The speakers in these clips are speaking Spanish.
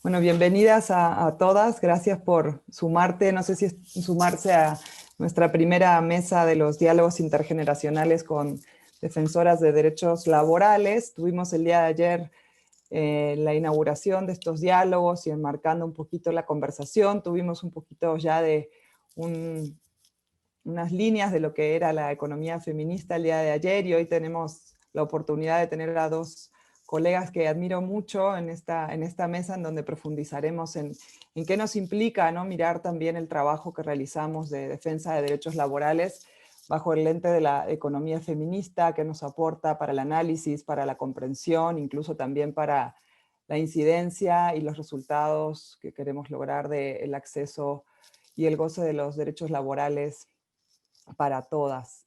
Bueno, bienvenidas a todas. Gracias por sumarte, no sé si es sumarse a nuestra primera mesa de los diálogos intergeneracionales con defensoras de derechos laborales. Tuvimos el día de ayer la inauguración de estos diálogos y enmarcando un poquito la conversación. Tuvimos un poquito ya de unas líneas de lo que era la economía feminista el día de ayer, y hoy tenemos la oportunidad de tener a dos colegas que admiro mucho en esta mesa, en donde profundizaremos en qué nos implica, ¿no?, mirar también el trabajo que realizamos de defensa de derechos laborales bajo el lente de la economía feminista, qué nos aporta para el análisis, para la comprensión, incluso también para la incidencia y los resultados que queremos lograr del acceso y el goce de los derechos laborales para todas.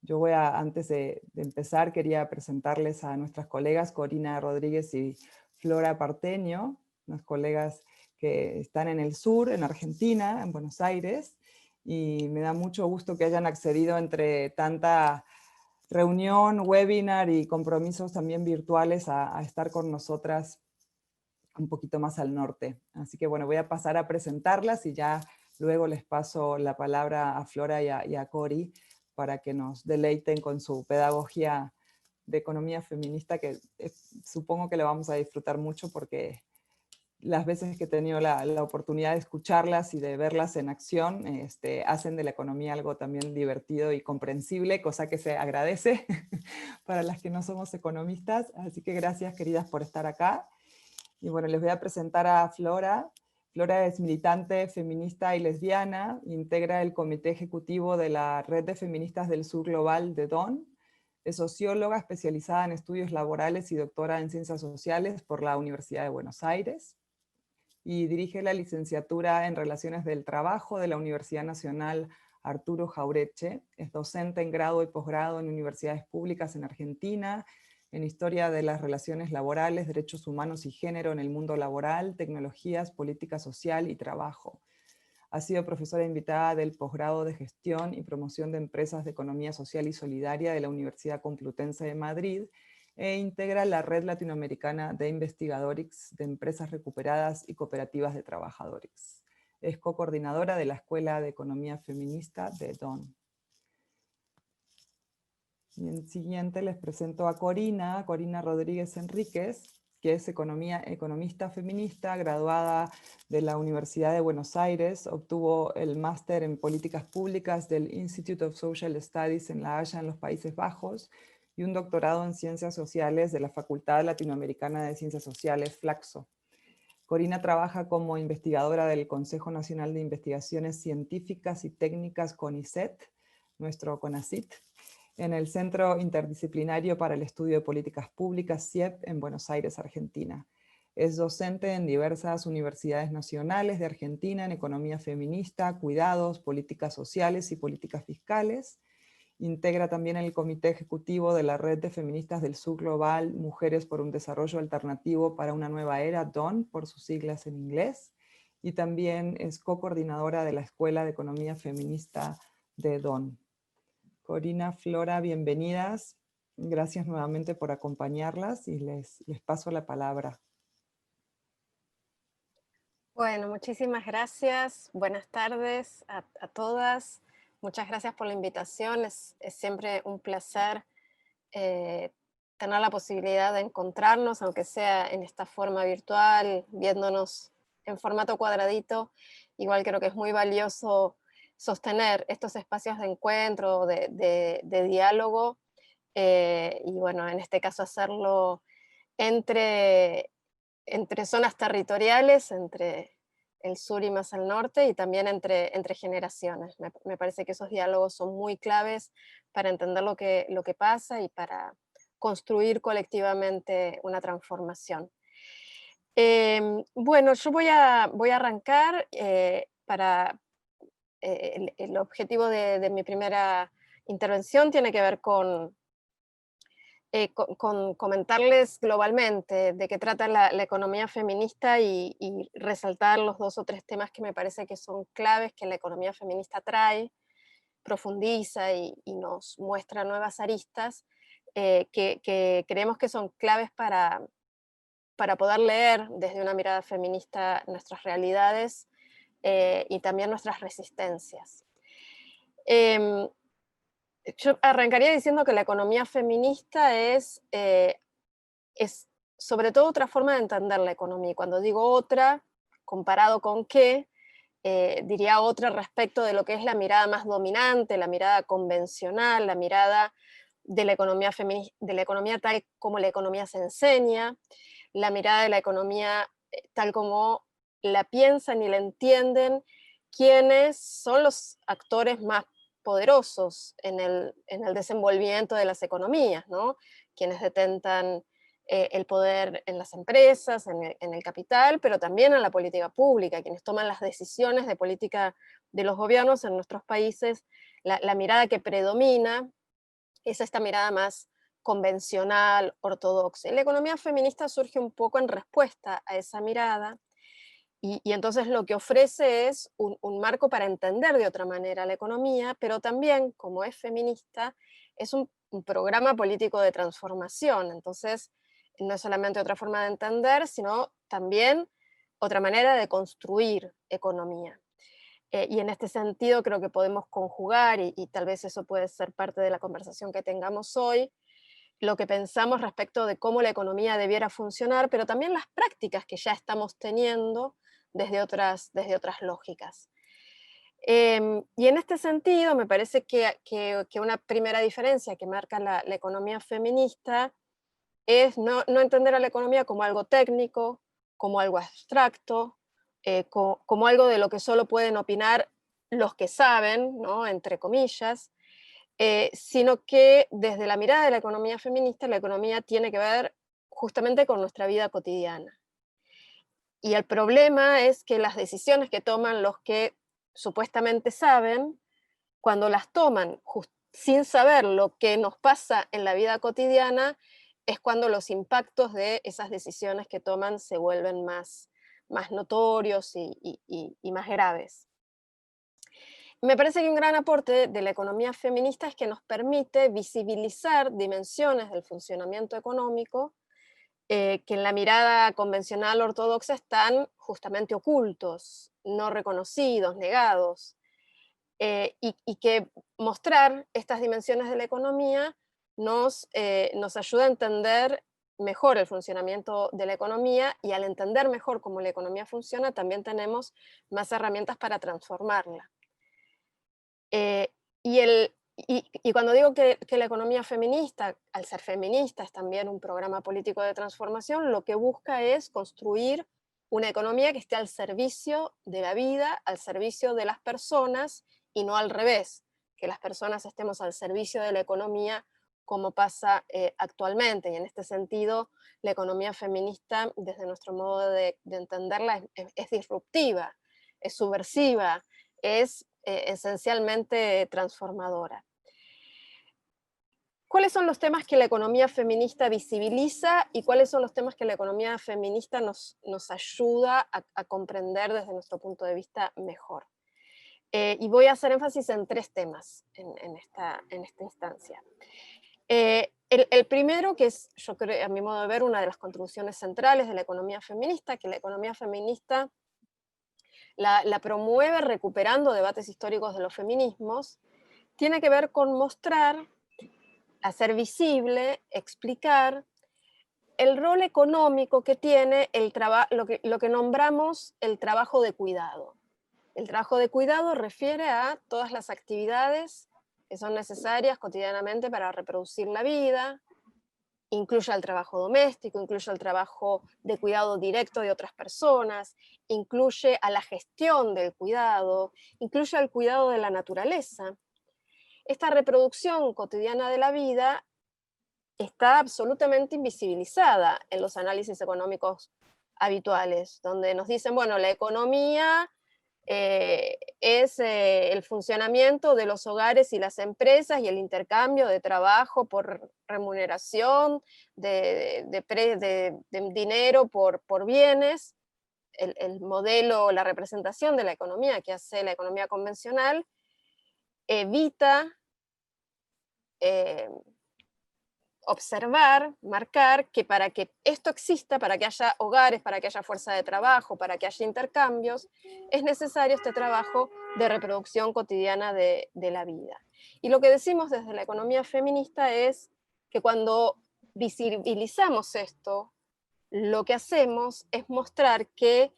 Yo antes de empezar, quería presentarles a nuestras colegas Corina Rodríguez y Flora Parteño, unas colegas que están en el sur, en Argentina, en Buenos Aires, y me da mucho gusto que hayan accedido entre tanta reunión, webinar y compromisos también virtuales a estar con nosotras un poquito más al norte. Así que bueno, voy a pasar a presentarlas y ya luego les paso la palabra a Flora y a Cori para que nos deleiten con su pedagogía de economía feminista, que supongo que le vamos a disfrutar mucho, porque las veces que he tenido la oportunidad de escucharlas y de verlas en acción, hacen de la economía algo también divertido y comprensible, cosa que se agradece para las que no somos economistas. Así que gracias, queridas, por estar acá. Y bueno, les voy a presentar a Flora. Flora es militante feminista y lesbiana, integra el comité ejecutivo de la Red de Feministas del Sur Global de DON, es socióloga especializada en estudios laborales y doctora en ciencias sociales por la Universidad de Buenos Aires, y dirige la licenciatura en Relaciones del Trabajo de la Universidad Nacional Arturo Jauretche. Es docente en grado y posgrado en universidades públicas en Argentina, en Historia de las Relaciones Laborales, Derechos Humanos y Género en el Mundo Laboral, Tecnologías, Política Social y Trabajo. Ha sido profesora invitada del posgrado de Gestión y Promoción de Empresas de Economía Social y Solidaria de la Universidad Complutense de Madrid, e integra la Red Latinoamericana de Investigadores de Empresas Recuperadas y Cooperativas de Trabajadores. Es co-coordinadora de la Escuela de Economía Feminista de DON. Y en siguiente les presento a Corina Rodríguez Enríquez, que es economista feminista, graduada de la Universidad de Buenos Aires, obtuvo el máster en políticas públicas del Institute of Social Studies en La Haya, en los Países Bajos, y un doctorado en Ciencias Sociales de la Facultad Latinoamericana de Ciencias Sociales, Flaxo. Corina trabaja como investigadora del Consejo Nacional de Investigaciones Científicas y Técnicas CONICET, nuestro CONACYT, en el Centro Interdisciplinario para el Estudio de Políticas Públicas, CIEP, en Buenos Aires, Argentina. Es docente en diversas universidades nacionales de Argentina en economía feminista, cuidados, políticas sociales y políticas fiscales. Integra también el comité ejecutivo de la Red de Feministas del Sur Global, Mujeres por un Desarrollo Alternativo para una Nueva Era, DON, por sus siglas en inglés. Y también es co-coordinadora de la Escuela de Economía Feminista de DON. Corina, Flora, bienvenidas. Gracias nuevamente por acompañarlas y les paso la palabra. Bueno, muchísimas gracias. Buenas tardes a todas. Muchas gracias por la invitación. Es siempre un placer tener la posibilidad de encontrarnos, aunque sea en esta forma virtual, viéndonos en formato cuadradito. Igual creo que es muy valioso sostener estos espacios de encuentro, de diálogo, y bueno, en este caso hacerlo entre zonas territoriales, entre el sur y más al norte, y también entre generaciones. Me parece que esos diálogos son muy claves para entender lo que pasa y para construir colectivamente una transformación. Bueno, yo voy a arrancar el objetivo de mi primera intervención tiene que ver con comentarles globalmente de qué trata la economía feminista y resaltar los 2 o 3 temas que me parece que son claves que la economía feminista trae, profundiza y nos muestra nuevas aristas que creemos que son claves para poder leer desde una mirada feminista nuestras realidades y también nuestras resistencias. Em, yo arrancaría diciendo que la economía feminista es sobre todo otra forma de entender la economía. Y cuando digo otra, comparado con qué, diría otra respecto de lo que es la mirada más dominante, la mirada convencional, la mirada de la economía de la economía tal como la economía se enseña, la mirada de la economía tal como la piensan y la entienden quienes son los actores más poderosos en el desenvolvimiento de las economías, ¿no? Quienes detentan el poder en las empresas, en el capital, pero también en la política pública, quienes toman las decisiones de política de los gobiernos en nuestros países. La mirada que predomina es esta mirada más convencional, ortodoxa. Y la economía feminista surge un poco en respuesta a esa mirada, y entonces lo que ofrece es un marco para entender de otra manera la economía, pero también, como es feminista, es un programa político de transformación. Entonces, no es solamente otra forma de entender, sino también otra manera de construir economía. Y en este sentido creo que podemos conjugar, y tal vez eso puede ser parte de la conversación que tengamos hoy, lo que pensamos respecto de cómo la economía debiera funcionar, pero también las prácticas que ya estamos teniendo desde otras lógicas. Y en este sentido, me parece que una primera diferencia que marca la economía feminista es no entender a la economía como algo técnico, como algo abstracto, como algo de lo que solo pueden opinar los que saben, ¿no? Entre comillas, sino que desde la mirada de la economía feminista, la economía tiene que ver justamente con nuestra vida cotidiana. Y el problema es que las decisiones que toman los que supuestamente saben, cuando las toman sin saber lo que nos pasa en la vida cotidiana, es cuando los impactos de esas decisiones que toman se vuelven más notorios y más graves. Me parece que un gran aporte de la economía feminista es que nos permite visibilizar dimensiones del funcionamiento económico que en la mirada convencional ortodoxa están justamente ocultos, no reconocidos, negados, y que mostrar estas dimensiones de la economía nos ayuda a entender mejor el funcionamiento de la economía, y al entender mejor cómo la economía funciona, también tenemos más herramientas para transformarla. Eh, y cuando digo que la economía feminista, al ser feminista, es también un programa político de transformación, lo que busca es construir una economía que esté al servicio de la vida, al servicio de las personas, y no al revés, que las personas estemos al servicio de la economía como pasa actualmente. Y en este sentido, la economía feminista, desde nuestro modo de entenderla, es disruptiva, es subversiva, es esencialmente transformadora. ¿Cuáles son los temas que la economía feminista visibiliza y cuáles son los temas que la economía feminista nos ayuda a comprender desde nuestro punto de vista mejor? Y voy a hacer énfasis en tres temas en esta instancia. El primero, que es, yo creo, a mi modo de ver, una de las contribuciones centrales de la economía feminista, que la economía feminista la promueve recuperando debates históricos de los feminismos, tiene que ver con mostrar, hacer visible, explicar el rol económico que tiene lo que nombramos el trabajo de cuidado. El trabajo de cuidado refiere a todas las actividades que son necesarias cotidianamente para reproducir la vida, incluye al trabajo doméstico, incluye al trabajo de cuidado directo de otras personas, incluye a la gestión del cuidado, incluye al cuidado de la naturaleza. Esta reproducción cotidiana de la vida está absolutamente invisibilizada en los análisis económicos habituales, donde nos dicen, bueno, la economía es el funcionamiento de los hogares y las empresas y el intercambio de trabajo por remuneración, de dinero por bienes. El modelo, la representación de la economía que hace la economía convencional evita observar, marcar que para que esto exista, para que haya hogares, para que haya fuerza de trabajo, para que haya intercambios, es necesario este trabajo de reproducción cotidiana de la vida. Y lo que decimos desde la economía feminista es que cuando visibilizamos esto, lo que hacemos es mostrar que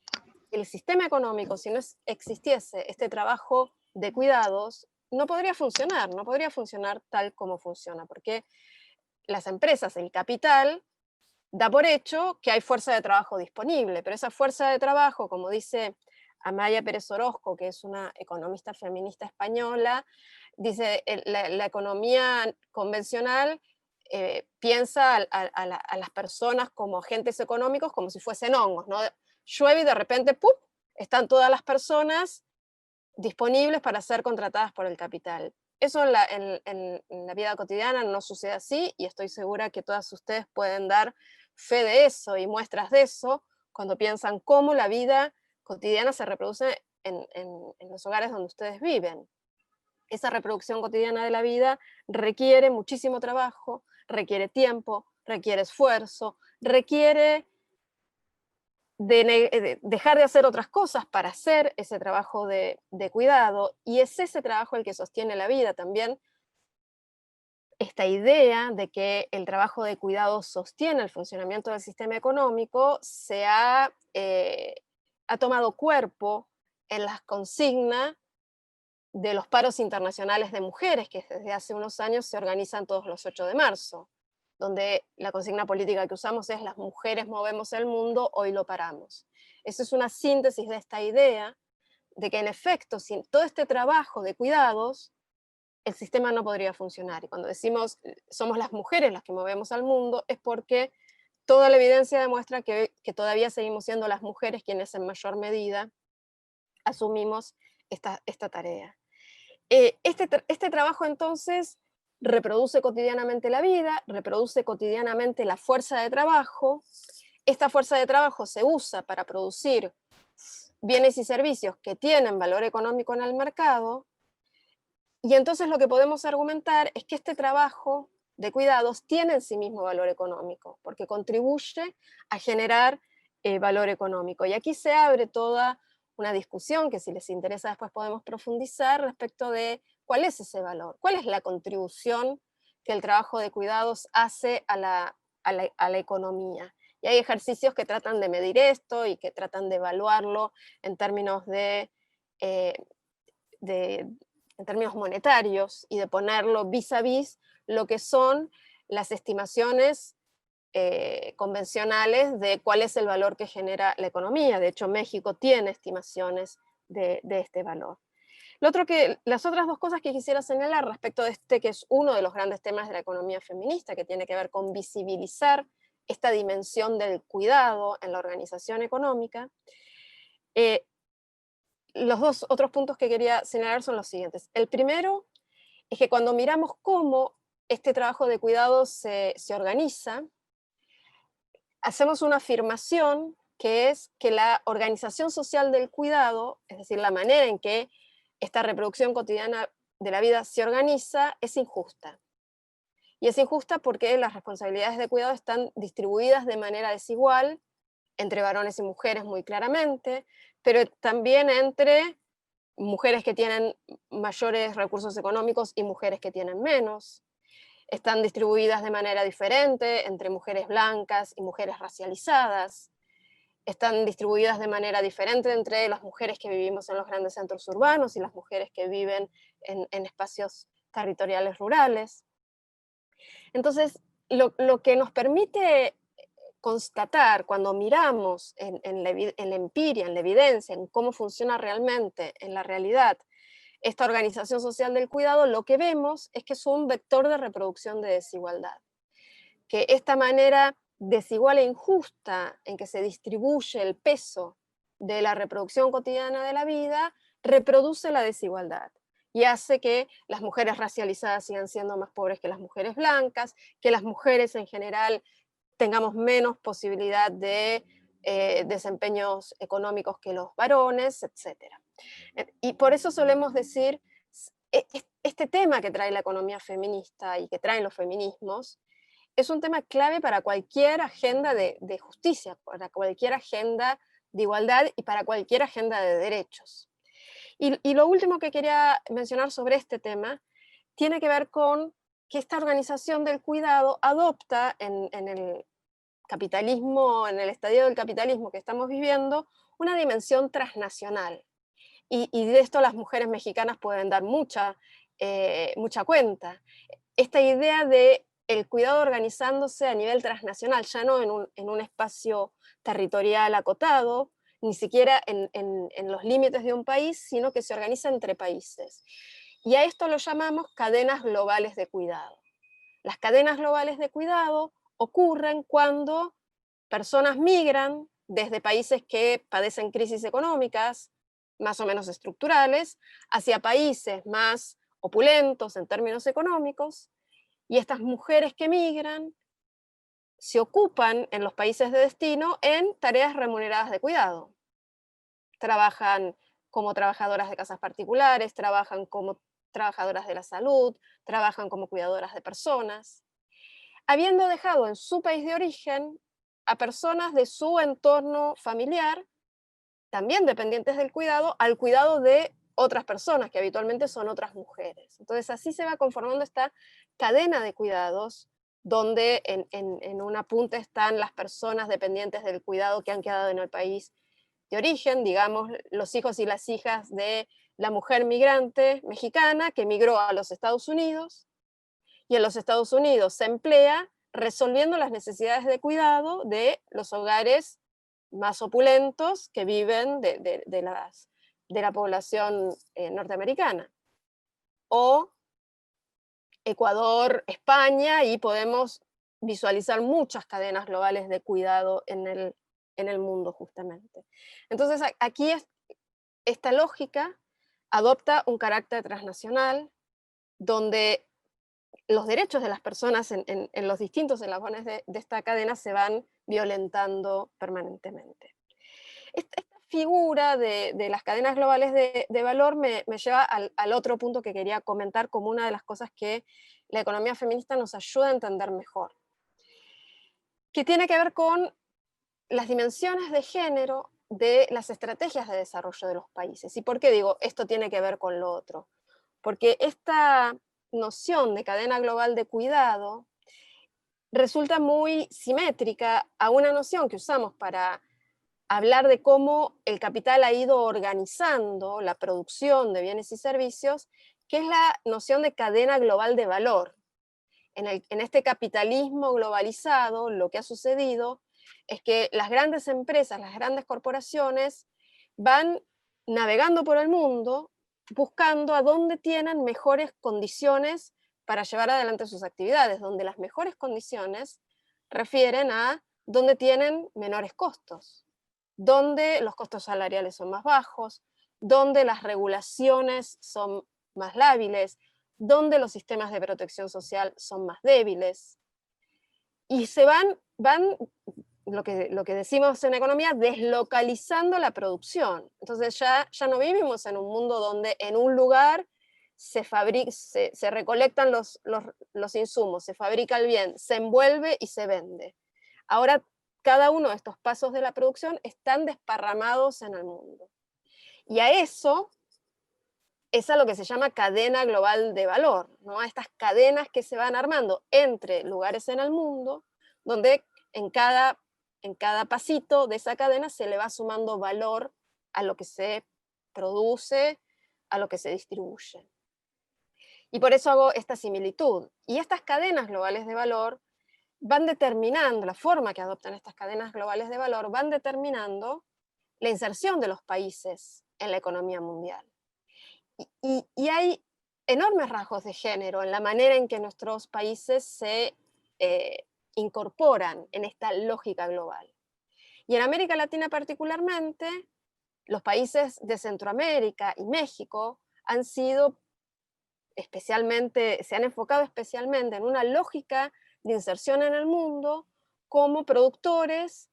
el sistema económico, si no existiese este trabajo de cuidados, no podría funcionar tal como funciona, porque las empresas, el capital, da por hecho que hay fuerza de trabajo disponible, pero esa fuerza de trabajo, como dice Amaya Pérez Orozco, que es una economista feminista española, dice, la economía convencional piensa a las personas como agentes económicos como si fuesen hongos, ¿no? Llueve y de repente, ¡pum!, están todas las personas disponibles para ser contratadas por el capital. Eso en la vida cotidiana no sucede así, y estoy segura que todas ustedes pueden dar fe de eso y muestras de eso cuando piensan cómo la vida cotidiana se reproduce en los hogares donde ustedes viven. Esa reproducción cotidiana de la vida requiere muchísimo trabajo, requiere tiempo, requiere esfuerzo, requiere dejar de hacer otras cosas para hacer ese trabajo de cuidado, y es ese trabajo el que sostiene la vida también. Esta idea de que el trabajo de cuidado sostiene el funcionamiento del sistema económico ha tomado cuerpo en las consignas de los paros internacionales de mujeres, que desde hace unos años se organizan todos los 8 de marzo, donde la consigna política que usamos es: las mujeres movemos el mundo, hoy lo paramos. Eso es una síntesis de esta idea de que, en efecto, sin todo este trabajo de cuidados, el sistema no podría funcionar. Y cuando decimos somos las mujeres las que movemos al mundo, es porque toda la evidencia demuestra que todavía seguimos siendo las mujeres quienes en mayor medida asumimos esta tarea. Este trabajo entonces reproduce cotidianamente la vida, reproduce cotidianamente la fuerza de trabajo. Esta fuerza de trabajo se usa para producir bienes y servicios que tienen valor económico en el mercado, y entonces lo que podemos argumentar es que este trabajo de cuidados tiene en sí mismo valor económico, porque contribuye a generar valor económico. Y aquí se abre toda una discusión que, si les interesa, después podemos profundizar respecto de cuál es ese valor, cuál es la contribución que el trabajo de cuidados hace a la economía. Y hay ejercicios que tratan de medir esto y que tratan de evaluarlo en términos eh, de en términos monetarios, y de ponerlo vis a vis lo que son las estimaciones convencionales de cuál es el valor que genera la economía. De hecho, México tiene estimaciones de este valor. Las otras dos cosas que quisiera señalar respecto de este, que es uno de los grandes temas de la economía feminista, que tiene que ver con visibilizar esta dimensión del cuidado en la organización económica, los dos otros puntos que quería señalar son los siguientes. El primero es que cuando miramos cómo este trabajo de cuidado se organiza, hacemos una afirmación, que es que la organización social del cuidado, es decir, la manera en que esta reproducción cotidiana de la vida se organiza, es injusta. Y es injusta porque las responsabilidades de cuidado están distribuidas de manera desigual entre varones y mujeres, muy claramente, pero también entre mujeres que tienen mayores recursos económicos y mujeres que tienen menos. Están distribuidas de manera diferente entre mujeres blancas y mujeres racializadas. Están distribuidas de manera diferente entre las mujeres que vivimos en los grandes centros urbanos y las mujeres que viven en espacios territoriales rurales. Entonces, lo que nos permite constatar cuando miramos en la empiria, en la evidencia, en cómo funciona realmente en la realidad esta organización social del cuidado, lo que vemos es que es un vector de reproducción de desigualdad. Que esta manera desigual e injusta en que se distribuye el peso de la reproducción cotidiana de la vida reproduce la desigualdad y hace que las mujeres racializadas sigan siendo más pobres que las mujeres blancas, que las mujeres en general tengamos menos posibilidad de desempeños económicos que los varones, etc. Y por eso solemos decir, este tema que trae la economía feminista y que traen los feminismos, es un tema clave para cualquier agenda de justicia, para cualquier agenda de igualdad y para cualquier agenda de derechos. Y lo último que quería mencionar sobre este tema tiene que ver con que esta organización del cuidado adopta en el capitalismo, en el estadio del capitalismo que estamos viviendo, una dimensión transnacional. Y de esto las mujeres mexicanas pueden dar mucha cuenta. Esta idea de el cuidado organizándose a nivel transnacional, ya no en un espacio territorial acotado, ni siquiera en los límites de un país, sino que se organiza entre países. Y a esto lo llamamos cadenas globales de cuidado. Las cadenas globales de cuidado ocurren cuando personas migran desde países que padecen crisis económicas, más o menos estructurales, hacia países más opulentos en términos económicos, y estas mujeres que migran se ocupan en los países de destino en tareas remuneradas de cuidado. Trabajan como trabajadoras de casas particulares, trabajan como trabajadoras de la salud, trabajan como cuidadoras de personas, habiendo dejado en su país de origen a personas de su entorno familiar, también dependientes del cuidado, al cuidado de otras personas, que habitualmente son otras mujeres. Entonces así se va conformando esta cadena de cuidados, donde en una punta están las personas dependientes del cuidado que han quedado en el país de origen, digamos, los hijos y las hijas de la mujer migrante mexicana que migró a los Estados Unidos, y en los Estados Unidos se emplea resolviendo las necesidades de cuidado de los hogares más opulentos que viven de la población norteamericana. O Ecuador, España, y podemos visualizar muchas cadenas globales de cuidado en el mundo justamente. Entonces aquí esta lógica adopta un carácter transnacional donde los derechos de las personas en los distintos eslabones de esta cadena se van violentando permanentemente. Esta figura de las cadenas globales de valor me lleva al otro punto que quería comentar como una de las cosas que la economía feminista nos ayuda a entender mejor, que tiene que ver con las dimensiones de género de las estrategias de desarrollo de los países. ¿Y por qué digo esto tiene que ver con lo otro? Porque esta noción de cadena global de cuidado resulta muy simétrica a una noción que usamos para hablar de cómo el capital ha ido organizando la producción de bienes y servicios, que es la noción de cadena global de valor. En este capitalismo globalizado, lo que ha sucedido es que las grandes empresas, las grandes corporaciones, van navegando por el mundo buscando a dónde tienen mejores condiciones para llevar adelante sus actividades, donde las mejores condiciones refieren a dónde tienen menores costos, donde los costos salariales son más bajos, donde las regulaciones son más lábiles, donde los sistemas de protección social son más débiles. Y se van lo que decimos en economía, deslocalizando la producción. Entonces ya no vivimos en un mundo donde en un lugar se recolectan los insumos, se fabrica el bien, se envuelve y se vende. Ahora cada uno de estos pasos de la producción están desparramados en el mundo. Y a eso es a lo que se llama cadena global de valor, ¿no? A estas cadenas que se van armando entre lugares en el mundo, donde en cada pasito de esa cadena se le va sumando valor a lo que se produce, a lo que se distribuye. Y por eso hago esta similitud. Y estas cadenas globales de valor van determinando, la forma que adoptan estas cadenas globales de valor, van determinando la inserción de los países en la economía mundial. Y hay enormes rasgos de género en la manera en que nuestros países se incorporan en esta lógica global. Y en América Latina particularmente, los países de Centroamérica y México han sido se han enfocado especialmente en una lógica de inserción en el mundo como productores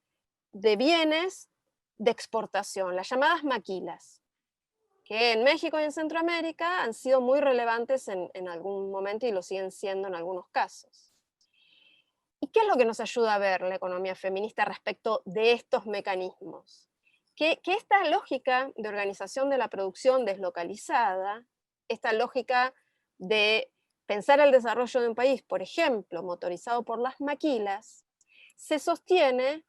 de bienes de exportación, las llamadas maquilas, que en México y en Centroamérica han sido muy relevantes en algún momento y lo siguen siendo en algunos casos. ¿Y qué es lo que nos ayuda a ver la economía feminista respecto de estos mecanismos? Que esta lógica de organización de la producción deslocalizada, esta lógica de pensar el desarrollo de un país, por ejemplo, motorizado por las maquilas, se sostiene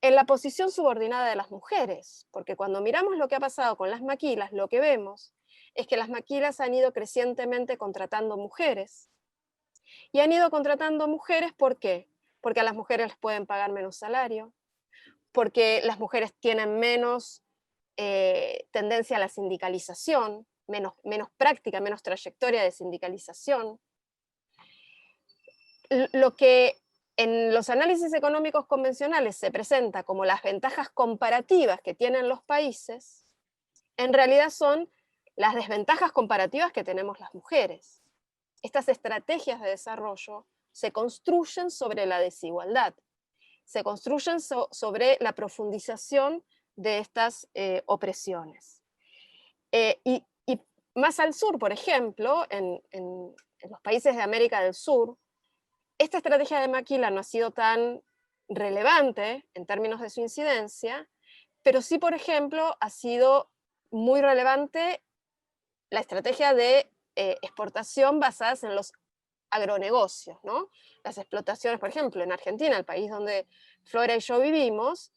en la posición subordinada de las mujeres, porque cuando miramos lo que ha pasado con las maquilas, lo que vemos es que las maquilas han ido crecientemente contratando mujeres. Y han ido contratando mujeres, ¿por qué? Porque a las mujeres les pueden pagar menos salario, porque las mujeres tienen menos tendencia a la sindicalización, menos práctica, menos trayectoria de sindicalización. Lo que en los análisis económicos convencionales se presenta como las ventajas comparativas que tienen los países, en realidad son las desventajas comparativas que tenemos las mujeres. Estas estrategias de desarrollo se construyen sobre la desigualdad, se construyen sobre la profundización de estas opresiones. Y más al sur, por ejemplo, en los países de América del Sur, esta estrategia de maquila no ha sido tan relevante en términos de su incidencia, pero sí, por ejemplo, ha sido muy relevante la estrategia de exportación basadas en los agronegocios, ¿no? Las explotaciones, por ejemplo, en Argentina, el país donde Flora y yo vivimos,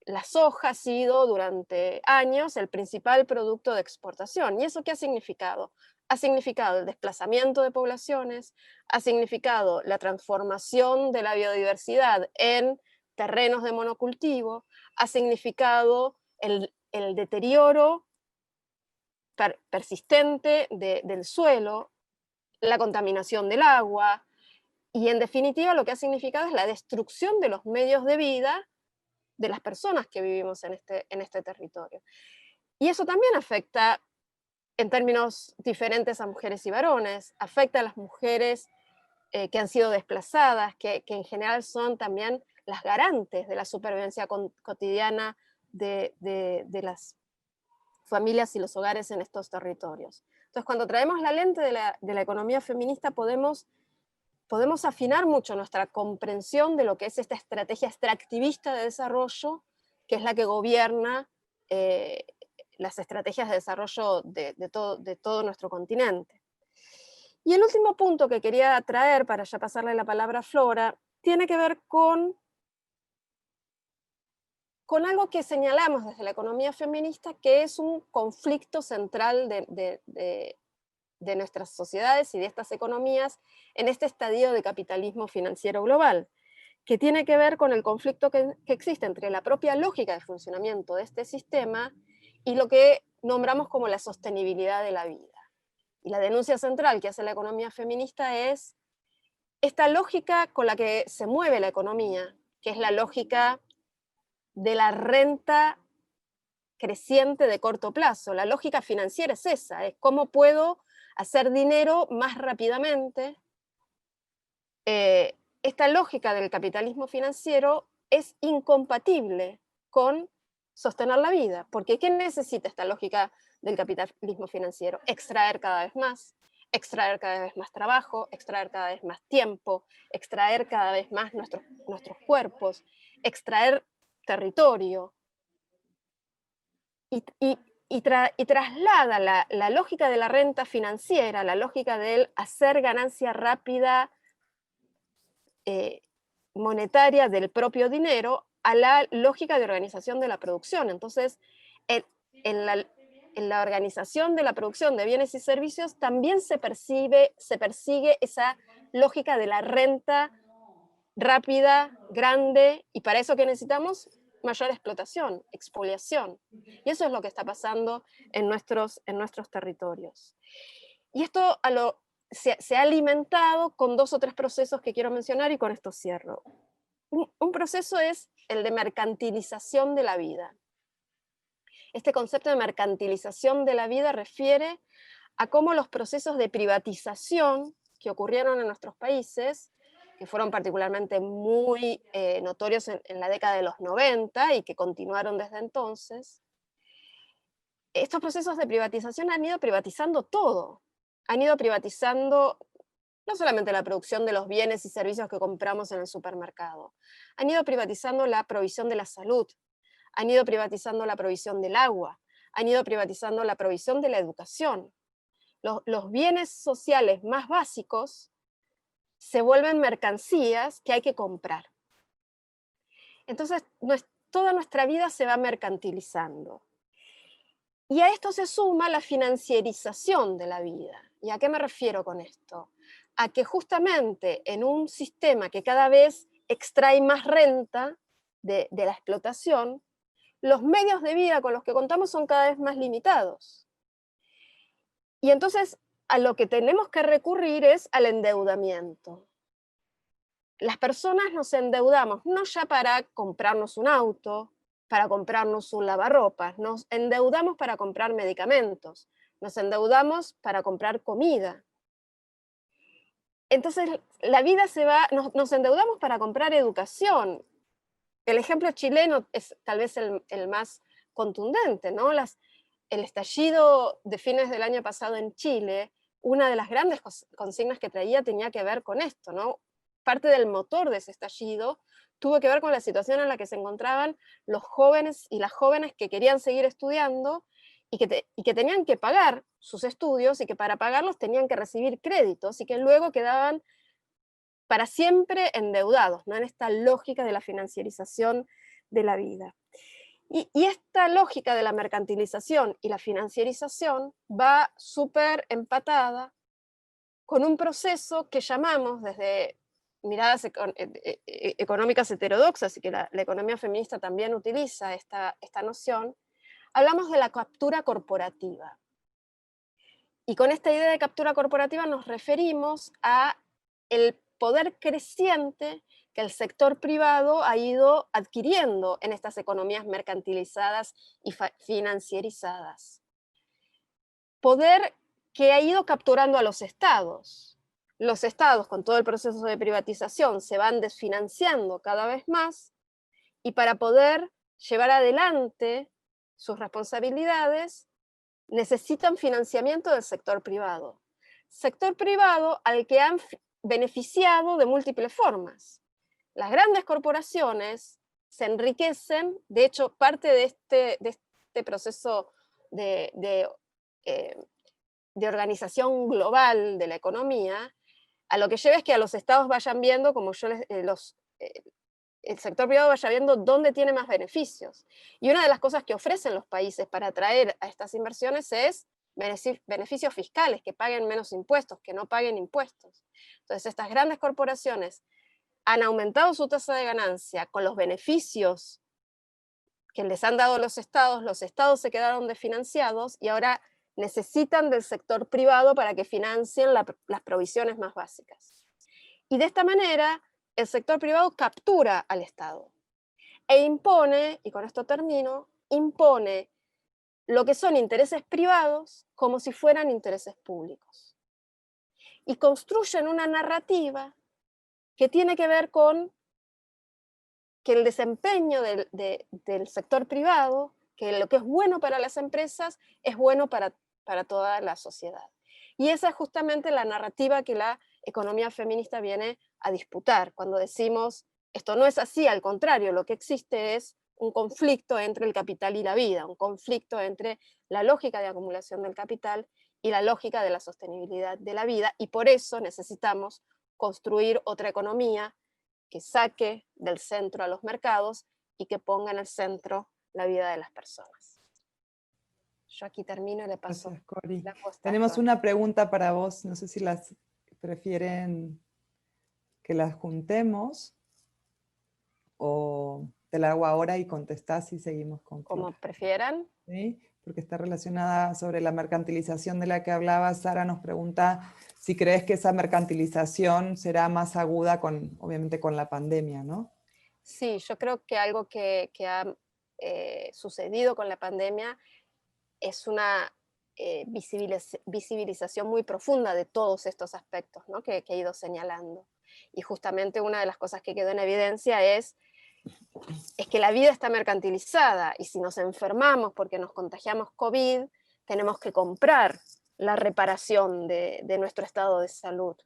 la soja ha sido durante años el principal producto de exportación. ¿Y eso qué ha significado? Ha significado el desplazamiento de poblaciones, ha significado la transformación de la biodiversidad en terrenos de monocultivo, ha significado el deterioro persistente del suelo, la contaminación del agua, y en definitiva lo que ha significado es la destrucción de los medios de vida de las personas que vivimos en este territorio. Y eso también afecta en términos diferentes a mujeres y varones, afecta a las mujeres que han sido desplazadas, que en general son también las garantes de la supervivencia cotidiana de las familias y los hogares en estos territorios. Entonces, cuando traemos la lente de la economía feminista, podemos afinar mucho nuestra comprensión de lo que es esta estrategia extractivista de desarrollo, que es la que gobierna las estrategias de desarrollo de todo nuestro continente. Y el último punto que quería traer, para ya pasarle la palabra a Flora, tiene que ver con algo que señalamos desde la economía feminista, que es un conflicto central de nuestras sociedades y de estas economías en este estadio de capitalismo financiero global, que tiene que ver con el conflicto que existe entre la propia lógica de funcionamiento de este sistema y lo que nombramos como la sostenibilidad de la vida. Y la denuncia central que hace la economía feminista es esta lógica con la que se mueve la economía, que es la lógica de la renta creciente de corto plazo. La lógica financiera es esa, es cómo puedo hacer dinero más rápidamente. Esta lógica del capitalismo financiero es incompatible con sostener la vida, porque ¿qué necesita esta lógica del capitalismo financiero? Extraer cada vez más trabajo, extraer cada vez más tiempo, extraer cada vez más nuestros cuerpos, extraer territorio, y traslada la lógica de la renta financiera, la lógica del hacer ganancia rápida monetaria del propio dinero, a la lógica de organización de la producción. Entonces, en la organización de la producción de bienes y servicios también se persigue esa lógica de la renta rápida, grande, y para eso que necesitamos mayor explotación, expoliación. Y eso es lo que está pasando en nuestros territorios. Y esto se ha alimentado con 2 o 3 procesos que quiero mencionar, y con esto cierro. Un proceso es el de mercantilización de la vida. Este concepto de mercantilización de la vida refiere a cómo los procesos de privatización que ocurrieron en nuestros países, que fueron particularmente muy notorios en la década de los 90 y que continuaron desde entonces, estos procesos de privatización han ido privatizando todo. Han ido privatizando no solamente la producción de los bienes y servicios que compramos en el supermercado, han ido privatizando la provisión de la salud, han ido privatizando la provisión del agua, han ido privatizando la provisión de la educación. Los bienes sociales más básicos se vuelven mercancías que hay que comprar. Entonces, toda nuestra vida se va mercantilizando. Y a esto se suma la financiarización de la vida. ¿Y a qué me refiero con esto? A que justamente en un sistema que cada vez extrae más renta de la explotación, los medios de vida con los que contamos son cada vez más limitados. Y entonces a lo que tenemos que recurrir es al endeudamiento. Las personas nos endeudamos no ya para comprarnos un auto, para comprarnos un lavarropas, nos endeudamos para comprar medicamentos, nos endeudamos para comprar comida. Entonces la vida se va, nos endeudamos para comprar educación. El ejemplo chileno es tal vez el más contundente, ¿no? El estallido de fines del año pasado en Chile, una de las grandes consignas que traía tenía que ver con esto, ¿no? Parte del motor de ese estallido tuvo que ver con la situación en la que se encontraban los jóvenes y las jóvenes que querían seguir estudiando y que tenían que pagar sus estudios y que para pagarlos tenían que recibir créditos y que luego quedaban para siempre endeudados, ¿no? En esta lógica de la financiarización de la vida. Y esta lógica de la mercantilización y la financiarización va súper empatada con un proceso que llamamos desde miradas económicas heterodoxas y que la economía feminista también utiliza esta noción, hablamos de la captura corporativa. Y con esta idea de captura corporativa nos referimos a el poder creciente que el sector privado ha ido adquiriendo en estas economías mercantilizadas y financiarizadas. Poder que ha ido capturando a los estados. Los estados, con todo el proceso de privatización, se van desfinanciando cada vez más y para poder llevar adelante sus responsabilidades necesitan financiamiento del sector privado. Sector privado al que han beneficiado de múltiples formas. Las grandes corporaciones se enriquecen, de hecho, parte de este proceso de organización global de la economía, a lo que lleva es que a los estados vayan viendo, como yo el sector privado vaya viendo dónde tiene más beneficios. Y una de las cosas que ofrecen los países para atraer a estas inversiones es beneficios fiscales, que paguen menos impuestos, que no paguen impuestos. Entonces, estas grandes corporaciones han aumentado su tasa de ganancia con los beneficios que les han dado los estados se quedaron desfinanciados y ahora necesitan del sector privado para que financien las provisiones más básicas. Y de esta manera, el sector privado captura al Estado e impone, y con esto termino, impone lo que son intereses privados como si fueran intereses públicos. Y construyen una narrativa que tiene que ver con que el desempeño del sector privado, que lo que es bueno para las empresas, es bueno para toda la sociedad. Y esa es justamente la narrativa que la economía feminista viene a disputar. Cuando decimos, esto no es así, al contrario, lo que existe es un conflicto entre el capital y la vida, un conflicto entre la lógica de acumulación del capital y la lógica de la sostenibilidad de la vida, y por eso necesitamos construir otra economía que saque del centro a los mercados y que ponga en el centro la vida de las personas. Yo aquí termino y le paso. Gracias, Cori. La posta. Tenemos una pregunta para vos, no sé si las prefieren que las juntemos o te la hago ahora y contestás y seguimos con Flor. Como prefieran. ¿Sí? Porque está relacionada sobre la mercantilización de la que hablaba. Sara nos pregunta si crees que esa mercantilización será más aguda obviamente con la pandemia, ¿no? Sí, yo creo que algo que ha sucedido con la pandemia es una visibilización muy profunda de todos estos aspectos, ¿no? que he ido señalando. Y justamente una de las cosas que quedó en evidencia es que la vida está mercantilizada y si nos enfermamos porque nos contagiamos COVID, tenemos que comprar la reparación de nuestro estado de salud.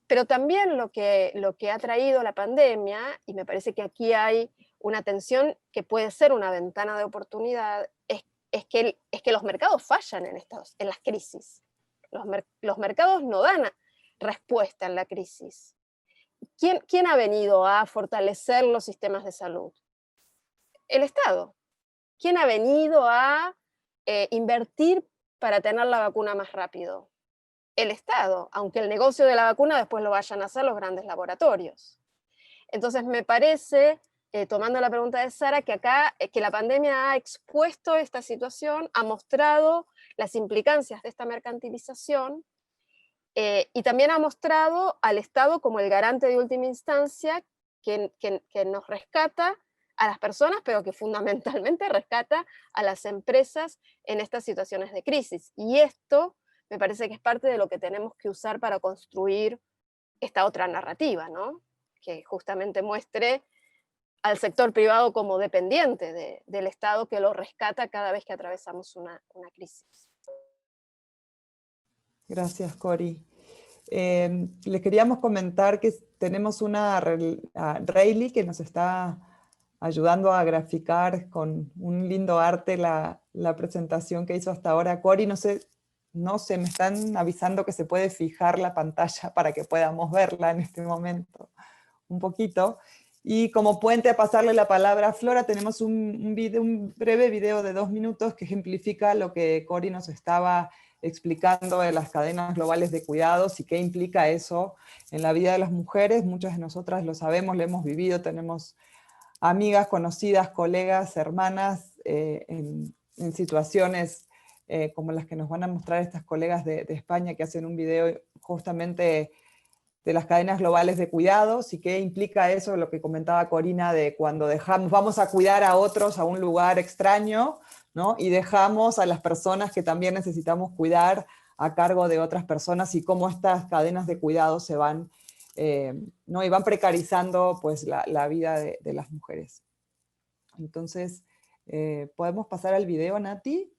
Pero también lo que ha traído la pandemia, y me parece que aquí hay una tensión que puede ser una ventana de oportunidad, es que los mercados fallan en las crisis. Los mercados no dan respuesta en la crisis. ¿Quién ha venido a fortalecer los sistemas de salud? El Estado. ¿Quién ha venido a invertir para tener la vacuna más rápido? El Estado, aunque el negocio de la vacuna después lo vayan a hacer los grandes laboratorios. Entonces me parece, tomando la pregunta de Sara, que acá que la pandemia ha expuesto esta situación, ha mostrado las implicancias de esta mercantilización, y también ha mostrado al Estado como el garante de última instancia que nos rescata a las personas, pero que fundamentalmente rescata a las empresas en estas situaciones de crisis. Y esto me parece que es parte de lo que tenemos que usar para construir esta otra narrativa, ¿no? Que justamente muestre al sector privado como dependiente del Estado, que lo rescata cada vez que atravesamos una crisis. Gracias, Cori. Les queríamos comentar que tenemos una Rayleigh que nos está ayudando a graficar con un lindo arte la presentación que hizo hasta ahora Cori. No sé, me están avisando que se puede fijar la pantalla para que podamos verla en este momento un poquito. Y como puente a pasarle la palabra a Flora, tenemos un breve video de 2 minutos que ejemplifica lo que Cori nos estaba explicando de las cadenas globales de cuidados y qué implica eso en la vida de las mujeres. Muchas de nosotras lo sabemos, lo hemos vivido, tenemos amigas, conocidas, colegas, hermanas en situaciones como las que nos van a mostrar estas colegas de España que hacen un video justamente de las cadenas globales de cuidados y qué implica eso, lo que comentaba Corina, de cuando vamos a cuidar a otros a un lugar extraño, ¿no? Y dejamos a las personas que también necesitamos cuidar a cargo de otras personas y cómo estas cadenas de cuidado se van, ¿no? Y van precarizando pues, la vida de las mujeres. Entonces, ¿podemos pasar al video, Nati?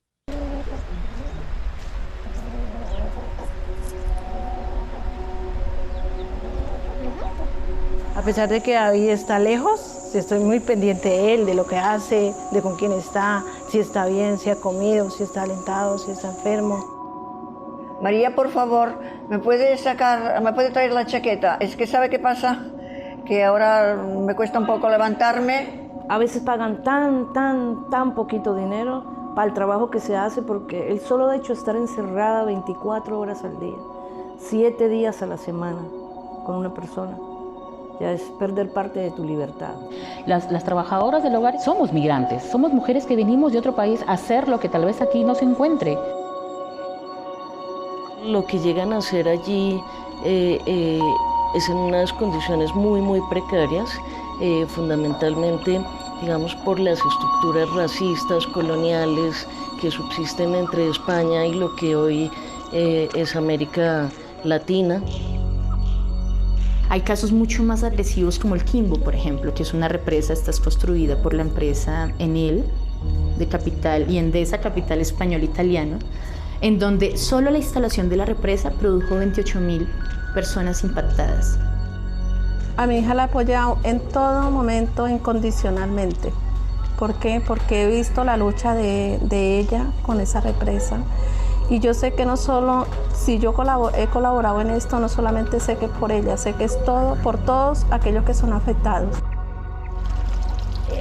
A pesar de que David está lejos, estoy muy pendiente de él, de lo que hace, de con quién está, si está bien, si ha comido, si está alentado, si está enfermo. María, por favor, ¿me puede traer la chaqueta? Es que ¿sabe qué pasa? Que ahora me cuesta un poco levantarme. A veces pagan tan poquito dinero para el trabajo que se hace, porque el solo hecho de estar encerrada 24 horas al día, 7 días a la semana con una persona, ya es perder parte de tu libertad. Las trabajadoras del hogar somos migrantes, somos mujeres que venimos de otro país a hacer lo que tal vez aquí no se encuentre. Lo que llegan a hacer allí es en unas condiciones muy precarias, fundamentalmente, digamos, por las estructuras racistas, coloniales, que subsisten entre España y lo que hoy es América Latina. Hay casos mucho más agresivos como el Quimbo, por ejemplo, que es una represa, esta es construida por la empresa Enel, de Capital y Endesa, Capital español-italiano, en donde solo la instalación de la represa produjo 28.000 personas impactadas. A mi hija la he apoyado en todo momento incondicionalmente. ¿Por qué? Porque he visto la lucha de ella con esa represa. Y yo sé que no solo, si yo he colaborado en esto, no solamente sé que es por ella, sé que es todo, por todos aquellos que son afectados.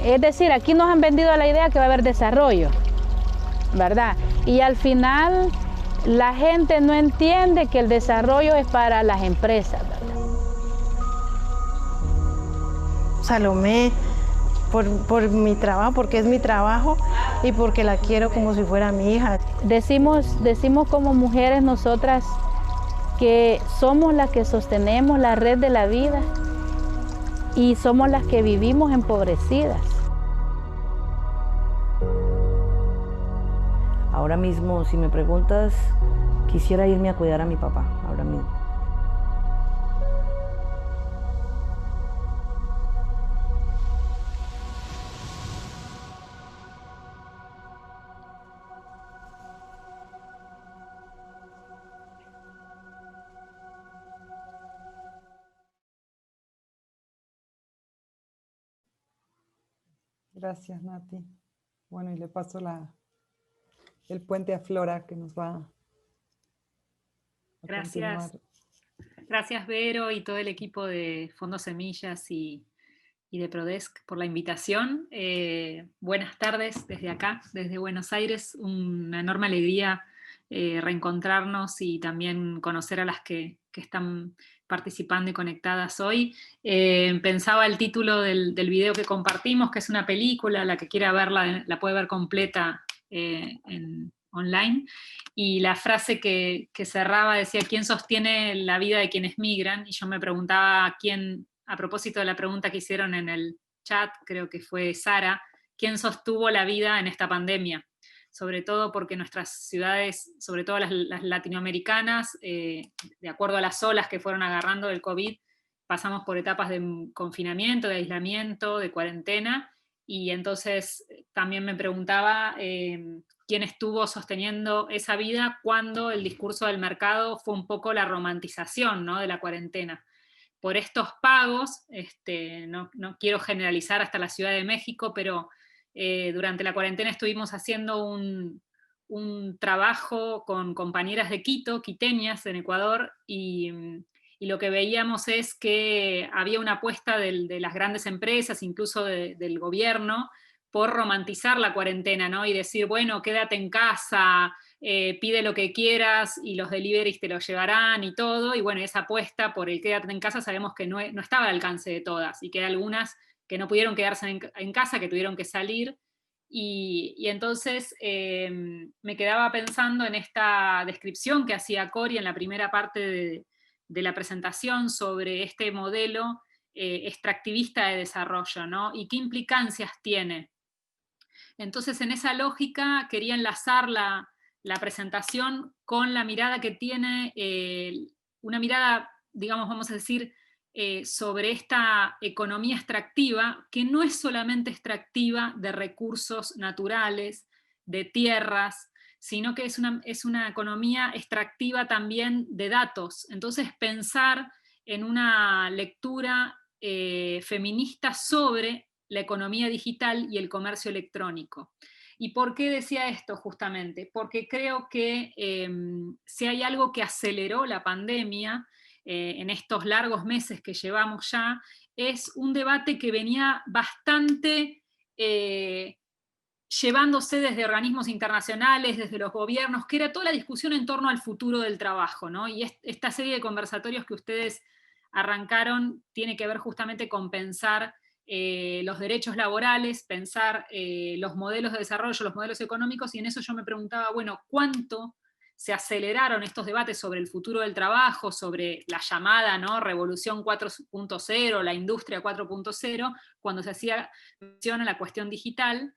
Es decir, aquí nos han vendido la idea que va a haber desarrollo, ¿verdad? Y al final la gente no entiende que el desarrollo es para las empresas, ¿verdad? Salomé, por mi trabajo, porque es mi trabajo y porque la quiero como si fuera mi hija. Decimos como mujeres nosotras que somos las que sostenemos la red de la vida y somos las que vivimos empobrecidas. Ahora mismo, si me preguntas, quisiera irme a cuidar a mi papá, ahora mismo. Gracias, Nati. Bueno, y le paso el puente a Flora, que nos va a Gracias. continuar. Gracias, Vero, y todo el equipo de Fondo Semillas y de Prodesc por la invitación. Buenas tardes desde acá, desde Buenos Aires. Una enorme alegría reencontrarnos y también conocer a las que están participando y conectadas hoy. Pensaba el título del video que compartimos, que es una película, la que quiera verla la puede ver completa online, y la frase que cerraba decía: ¿quién sostiene la vida de quienes migran? Y yo me preguntaba quién, a propósito de la pregunta que hicieron en el chat, creo que fue Sara, ¿quién sostuvo la vida en esta pandemia? Sobre todo porque nuestras ciudades, sobre todo las latinoamericanas, de acuerdo a las olas que fueron agarrando del COVID, pasamos por etapas de confinamiento, de aislamiento, de cuarentena, y entonces también me preguntaba quién estuvo sosteniendo esa vida cuando el discurso del mercado fue un poco la romantización, ¿no?, de la cuarentena. Por estos pagos, no quiero generalizar hasta la Ciudad de México, pero durante la cuarentena estuvimos haciendo un trabajo con compañeras de Quito, quiteñas en Ecuador, y lo que veíamos es que había una apuesta de las grandes empresas, incluso del gobierno, por romantizar la cuarentena, ¿no? Y decir, bueno, quédate en casa, pide lo que quieras y los deliveries te lo llevarán y todo. Y bueno, esa apuesta por el quédate en casa sabemos que no estaba al alcance de todas, y que hay algunas que no pudieron quedarse en casa, que tuvieron que salir. Y entonces me quedaba pensando en esta descripción que hacía Cori en la primera parte de la presentación sobre este modelo extractivista de desarrollo, ¿no? Y qué implicancias tiene. Entonces, en esa lógica quería enlazar la presentación con la mirada que tiene, una mirada, digamos, vamos a decir, sobre esta economía extractiva, que no es solamente extractiva de recursos naturales, de tierras, sino que es una economía extractiva también de datos. Entonces, pensar en una lectura feminista sobre la economía digital y el comercio electrónico. ¿Y por qué decía esto justamente? Porque creo que si hay algo que aceleró la pandemia en estos largos meses que llevamos ya, es un debate que venía bastante llevándose desde organismos internacionales, desde los gobiernos, que era toda la discusión en torno al futuro del trabajo, ¿no? Y esta serie de conversatorios que ustedes arrancaron tiene que ver justamente con pensar los derechos laborales, pensar los modelos de desarrollo, los modelos económicos, y en eso yo me preguntaba, bueno, ¿cuánto se aceleraron estos debates sobre el futuro del trabajo, sobre la llamada, ¿no?, revolución 4.0, la industria 4.0, cuando se hacía mención a la cuestión digital?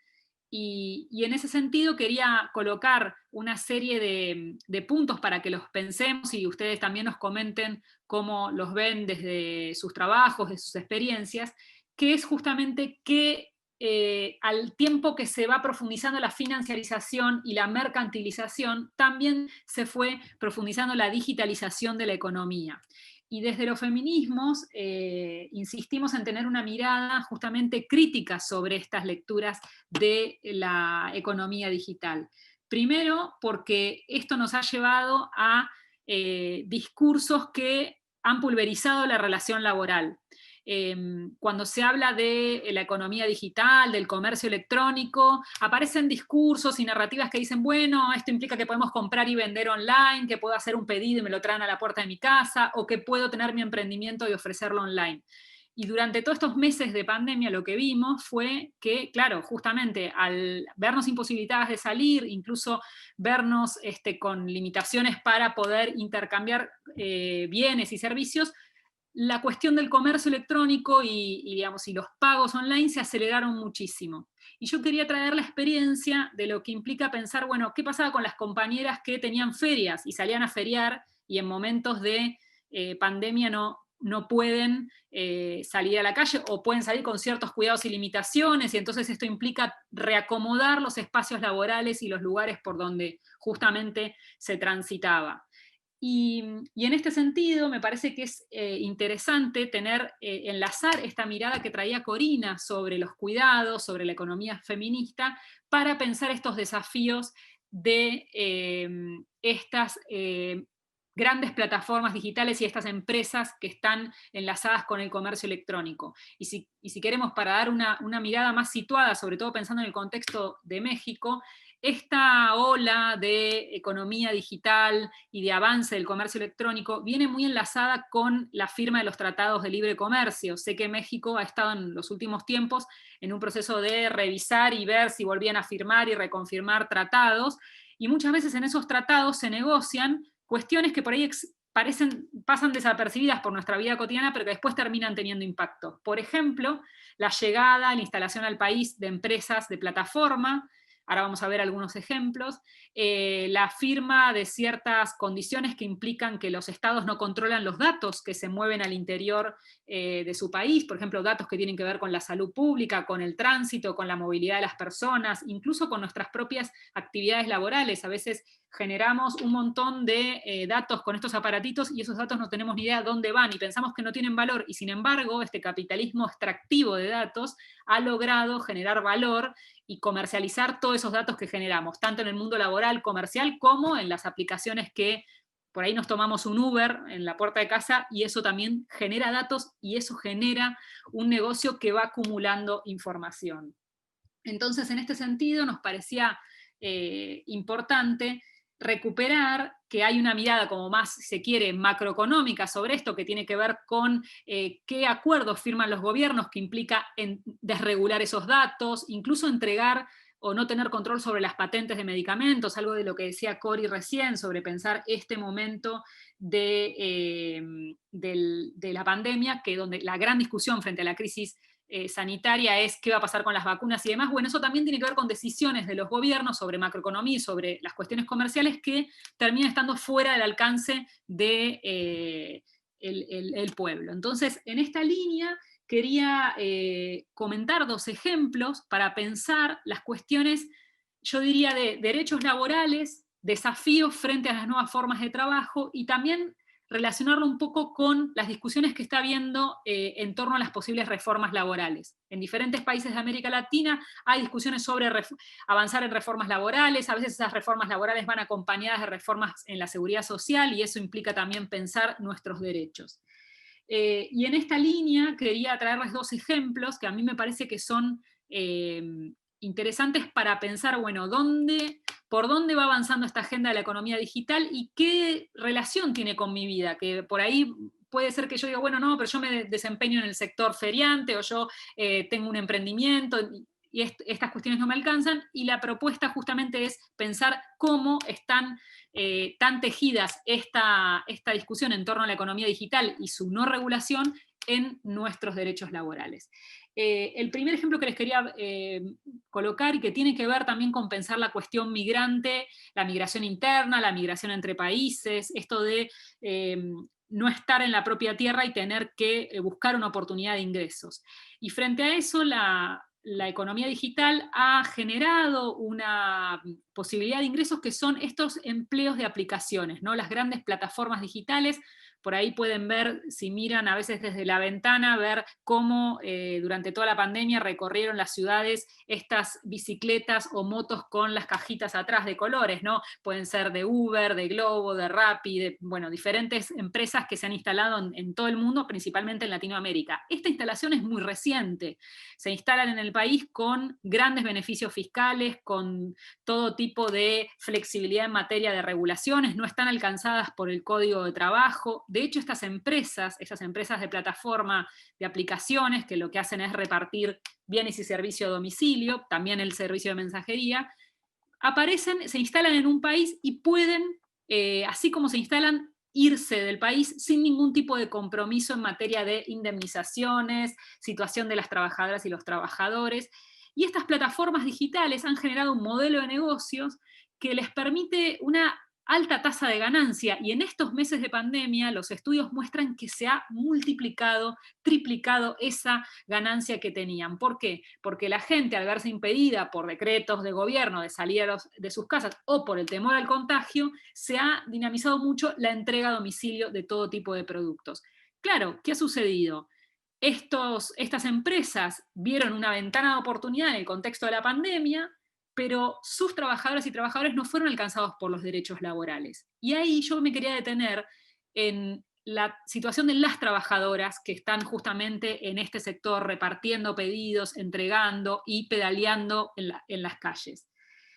Y en ese sentido quería colocar una serie de puntos para que los pensemos y ustedes también nos comenten cómo los ven desde sus trabajos, de sus experiencias, que es justamente que al tiempo que se va profundizando la financiarización y la mercantilización, también se fue profundizando la digitalización de la economía. Y desde los feminismos insistimos en tener una mirada justamente crítica sobre estas lecturas de la economía digital. Primero, porque esto nos ha llevado a discursos que han pulverizado la relación laboral. Cuando se habla de la economía digital, del comercio electrónico, aparecen discursos y narrativas que dicen, bueno, esto implica que podemos comprar y vender online, que puedo hacer un pedido y me lo traen a la puerta de mi casa, o que puedo tener mi emprendimiento y ofrecerlo online. Y durante todos estos meses de pandemia lo que vimos fue que, claro, justamente al vernos imposibilitadas de salir, incluso vernos con limitaciones para poder intercambiar bienes y servicios, la cuestión del comercio electrónico y los pagos online se aceleraron muchísimo. Y yo quería traer la experiencia de lo que implica pensar, bueno, ¿qué pasaba con las compañeras que tenían ferias y salían a feriar y en momentos de pandemia no pueden salir a la calle, o pueden salir con ciertos cuidados y limitaciones, y entonces esto implica reacomodar los espacios laborales y los lugares por donde justamente se transitaba? Y en este sentido me parece que es interesante enlazar esta mirada que traía Corina sobre los cuidados, sobre la economía feminista, para pensar estos desafíos de estas grandes plataformas digitales y estas empresas que están enlazadas con el comercio electrónico. Y si queremos, para dar una mirada más situada, sobre todo pensando en el contexto de México, esta ola de economía digital y de avance del comercio electrónico viene muy enlazada con la firma de los tratados de libre comercio. Sé que México ha estado en los últimos tiempos en un proceso de revisar y ver si volvían a firmar y reconfirmar tratados, y muchas veces en esos tratados se negocian cuestiones que por ahí pasan desapercibidas por nuestra vida cotidiana, pero que después terminan teniendo impacto. Por ejemplo, la llegada, la instalación al país de empresas de plataforma. Ahora vamos a ver algunos ejemplos. La firma de ciertas condiciones que implican que los estados no controlan los datos que se mueven al interior de su país, por ejemplo, datos que tienen que ver con la salud pública, con el tránsito, con la movilidad de las personas, incluso con nuestras propias actividades laborales. A veces generamos un montón de datos con estos aparatitos y esos datos no tenemos ni idea dónde van y pensamos que no tienen valor, y sin embargo este capitalismo extractivo de datos ha logrado generar valor y comercializar todos esos datos que generamos, tanto en el mundo laboral, comercial, como en las aplicaciones que por ahí nos tomamos un Uber en la puerta de casa, y eso también genera datos y eso genera un negocio que va acumulando información. Entonces, en este sentido, nos parecía importante recuperar que hay una mirada como más, si se quiere, macroeconómica sobre esto, que tiene que ver con qué acuerdos firman los gobiernos, que implica desregular esos datos, incluso entregar o no tener control sobre las patentes de medicamentos, algo de lo que decía Cori recién, sobre pensar este momento de la pandemia, que donde la gran discusión frente a la crisis sanitaria es qué va a pasar con las vacunas y demás. Bueno, eso también tiene que ver con decisiones de los gobiernos sobre macroeconomía y sobre las cuestiones comerciales que terminan estando fuera del alcance de el pueblo. Entonces, en esta línea quería comentar 2 ejemplos para pensar las cuestiones, yo diría, de derechos laborales, desafíos frente a las nuevas formas de trabajo, y también relacionarlo un poco con las discusiones que está habiendo en torno a las posibles reformas laborales. En diferentes países de América Latina hay discusiones sobre avanzar en reformas laborales. A veces esas reformas laborales van acompañadas de reformas en la seguridad social, y eso implica también pensar nuestros derechos. Y en esta línea quería traerles 2 ejemplos que a mí me parece que son interesantes para pensar, bueno, por dónde va avanzando esta agenda de la economía digital y qué relación tiene con mi vida, que por ahí puede ser que yo diga, bueno, no, pero yo me desempeño en el sector feriante, o yo tengo un emprendimiento, y estas cuestiones no me alcanzan, y la propuesta justamente es pensar cómo están tan tejidas esta discusión en torno a la economía digital y su no regulación en nuestros derechos laborales. El primer ejemplo que les quería colocar, y que tiene que ver también con pensar la cuestión migrante, la migración interna, la migración entre países, esto de no estar en la propia tierra y tener que buscar una oportunidad de ingresos. Y frente a eso, la economía digital ha generado una posibilidad de ingresos que son estos empleos de aplicaciones, ¿no? Las grandes plataformas digitales. Por ahí pueden ver, si miran a veces desde la ventana, ver cómo durante toda la pandemia recorrieron las ciudades estas bicicletas o motos con las cajitas atrás de colores, ¿no? Pueden ser de Uber, de Globo, de Rappi, de, bueno, diferentes empresas que se han instalado en todo el mundo, principalmente en Latinoamérica. Esta instalación es muy reciente. Se instalan en el país con grandes beneficios fiscales, con todo tipo de flexibilidad en materia de regulaciones, no están alcanzadas por el Código de Trabajo. De hecho, estas empresas de plataforma de aplicaciones, que lo que hacen es repartir bienes y servicios a domicilio, también el servicio de mensajería, aparecen, se instalan en un país y pueden, así como se instalan, irse del país sin ningún tipo de compromiso en materia de indemnizaciones, situación de las trabajadoras y los trabajadores. Y estas plataformas digitales han generado un modelo de negocios que les permite una alta tasa de ganancia, y en estos meses de pandemia los estudios muestran que se ha multiplicado, triplicado esa ganancia que tenían. ¿Por qué? Porque la gente, al verse impedida por decretos de gobierno de salir de sus casas o por el temor al contagio, se ha dinamizado mucho la entrega a domicilio de todo tipo de productos. Claro, ¿qué ha sucedido? Estas empresas vieron una ventana de oportunidad en el contexto de la pandemia, pero sus trabajadoras y trabajadores no fueron alcanzados por los derechos laborales. Y ahí yo me quería detener en la situación de las trabajadoras que están justamente en este sector repartiendo pedidos, entregando y pedaleando en las calles.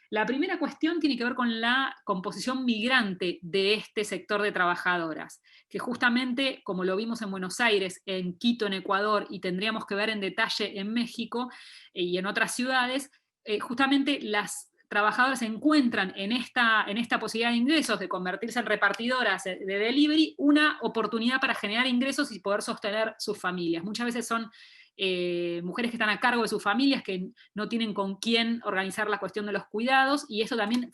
La primera cuestión tiene que ver con la composición migrante de este sector de trabajadoras, que justamente, como lo vimos en Buenos Aires, en Quito, en Ecuador, y tendríamos que ver en detalle en México y en otras ciudades, justamente las trabajadoras se encuentran en esta posibilidad de ingresos, de convertirse en repartidoras de delivery, una oportunidad para generar ingresos y poder sostener sus familias. Muchas veces son mujeres que están a cargo de sus familias, que no tienen con quién organizar la cuestión de los cuidados, y eso también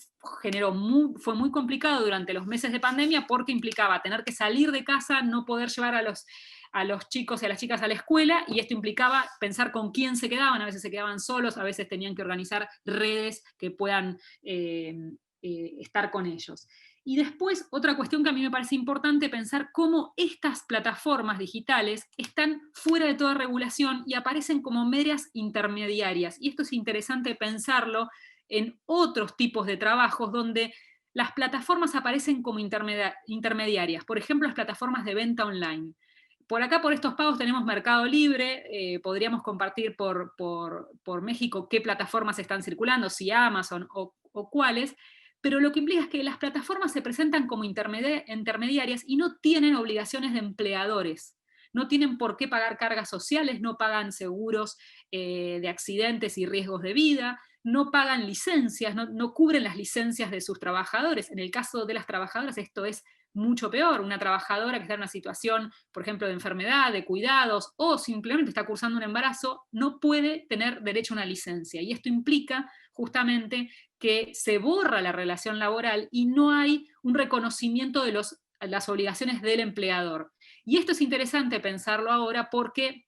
fue muy complicado durante los meses de pandemia, porque implicaba tener que salir de casa, no poder llevar a los chicos y a las chicas a la escuela, y esto implicaba pensar con quién se quedaban. A veces se quedaban solos, a veces tenían que organizar redes que puedan estar con ellos. Y después, otra cuestión que a mí me parece importante, pensar cómo estas plataformas digitales están fuera de toda regulación y aparecen como meras intermediarias. Y esto es interesante pensarlo en otros tipos de trabajos donde las plataformas aparecen como intermediarias. Por ejemplo, las plataformas de venta online. Por acá, por estos pagos, tenemos Mercado Libre. Podríamos compartir por México qué plataformas están circulando, si Amazon o cuáles. Pero lo que implica es que las plataformas se presentan como intermediarias y no tienen obligaciones de empleadores. No tienen por qué pagar cargas sociales, no pagan seguros de accidentes y riesgos de vida, no pagan licencias, no cubren las licencias de sus trabajadores. En el caso de las trabajadoras esto es mucho peor. Una trabajadora que está en una situación, por ejemplo, de enfermedad, de cuidados, o simplemente está cursando un embarazo, no puede tener derecho a una licencia. Y esto implica justamente que se borra la relación laboral y no hay un reconocimiento de las obligaciones del empleador. Y esto es interesante pensarlo ahora porque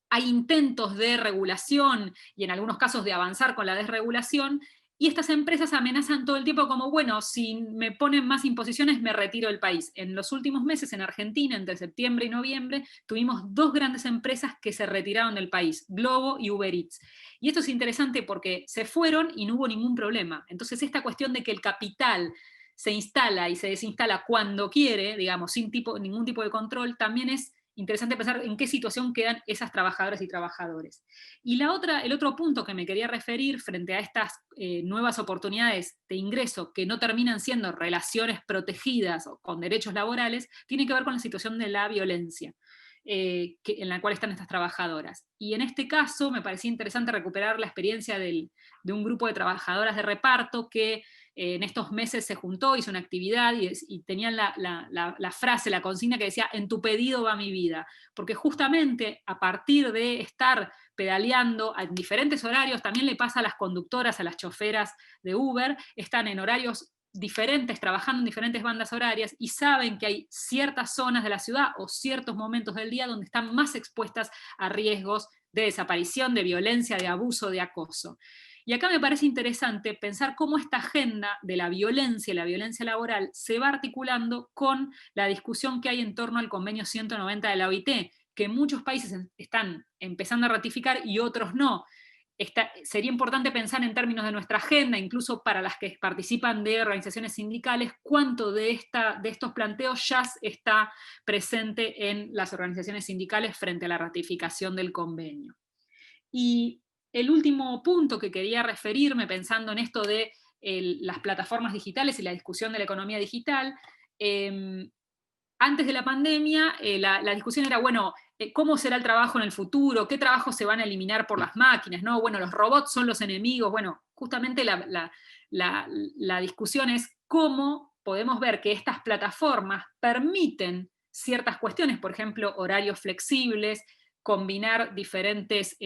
hay intentos de regulación y en algunos casos de avanzar con la desregulación, y estas empresas amenazan todo el tiempo como, bueno, si me ponen más imposiciones me retiro del país. En los últimos meses en Argentina, entre septiembre y noviembre, tuvimos 2 grandes empresas que se retiraron del país, Globo y Uber Eats. Y esto es interesante porque se fueron y no hubo ningún problema. Entonces esta cuestión de que el capital se instala y se desinstala cuando quiere, digamos, sin ningún tipo de control, también es interesante pensar en qué situación quedan esas trabajadoras y trabajadores. Y el otro punto que me quería referir frente a estas nuevas oportunidades de ingreso que no terminan siendo relaciones protegidas o con derechos laborales, tiene que ver con la situación de la violencia en la cual están estas trabajadoras. Y en este caso me parecía interesante recuperar la experiencia de un grupo de trabajadoras de reparto que en estos meses se juntó, hizo una actividad y tenían la frase, la consigna que decía, en tu pedido va mi vida, porque justamente a partir de estar pedaleando en diferentes horarios, también le pasa a las conductoras, a las choferas de Uber, están en horarios diferentes, trabajando en diferentes bandas horarias, y saben que hay ciertas zonas de la ciudad o ciertos momentos del día donde están más expuestas a riesgos de desaparición, de violencia, de abuso, de acoso. Y acá me parece interesante pensar cómo esta agenda de la violencia y la violencia laboral se va articulando con la discusión que hay en torno al convenio 190 de la OIT, que muchos países están empezando a ratificar y otros no. Sería importante pensar en términos de nuestra agenda, incluso para las que participan de organizaciones sindicales, cuánto de estos planteos ya está presente en las organizaciones sindicales frente a la ratificación del convenio. Y el último punto que quería referirme, pensando en esto de las plataformas digitales y la discusión de la economía digital, antes de la pandemia la discusión era, bueno, ¿cómo será el trabajo en el futuro? ¿Qué trabajos se van a eliminar por las máquinas? ¿No? Bueno, los robots son los enemigos. Bueno, justamente la discusión es cómo podemos ver que estas plataformas permiten ciertas cuestiones, por ejemplo, horarios flexibles, combinar diferentes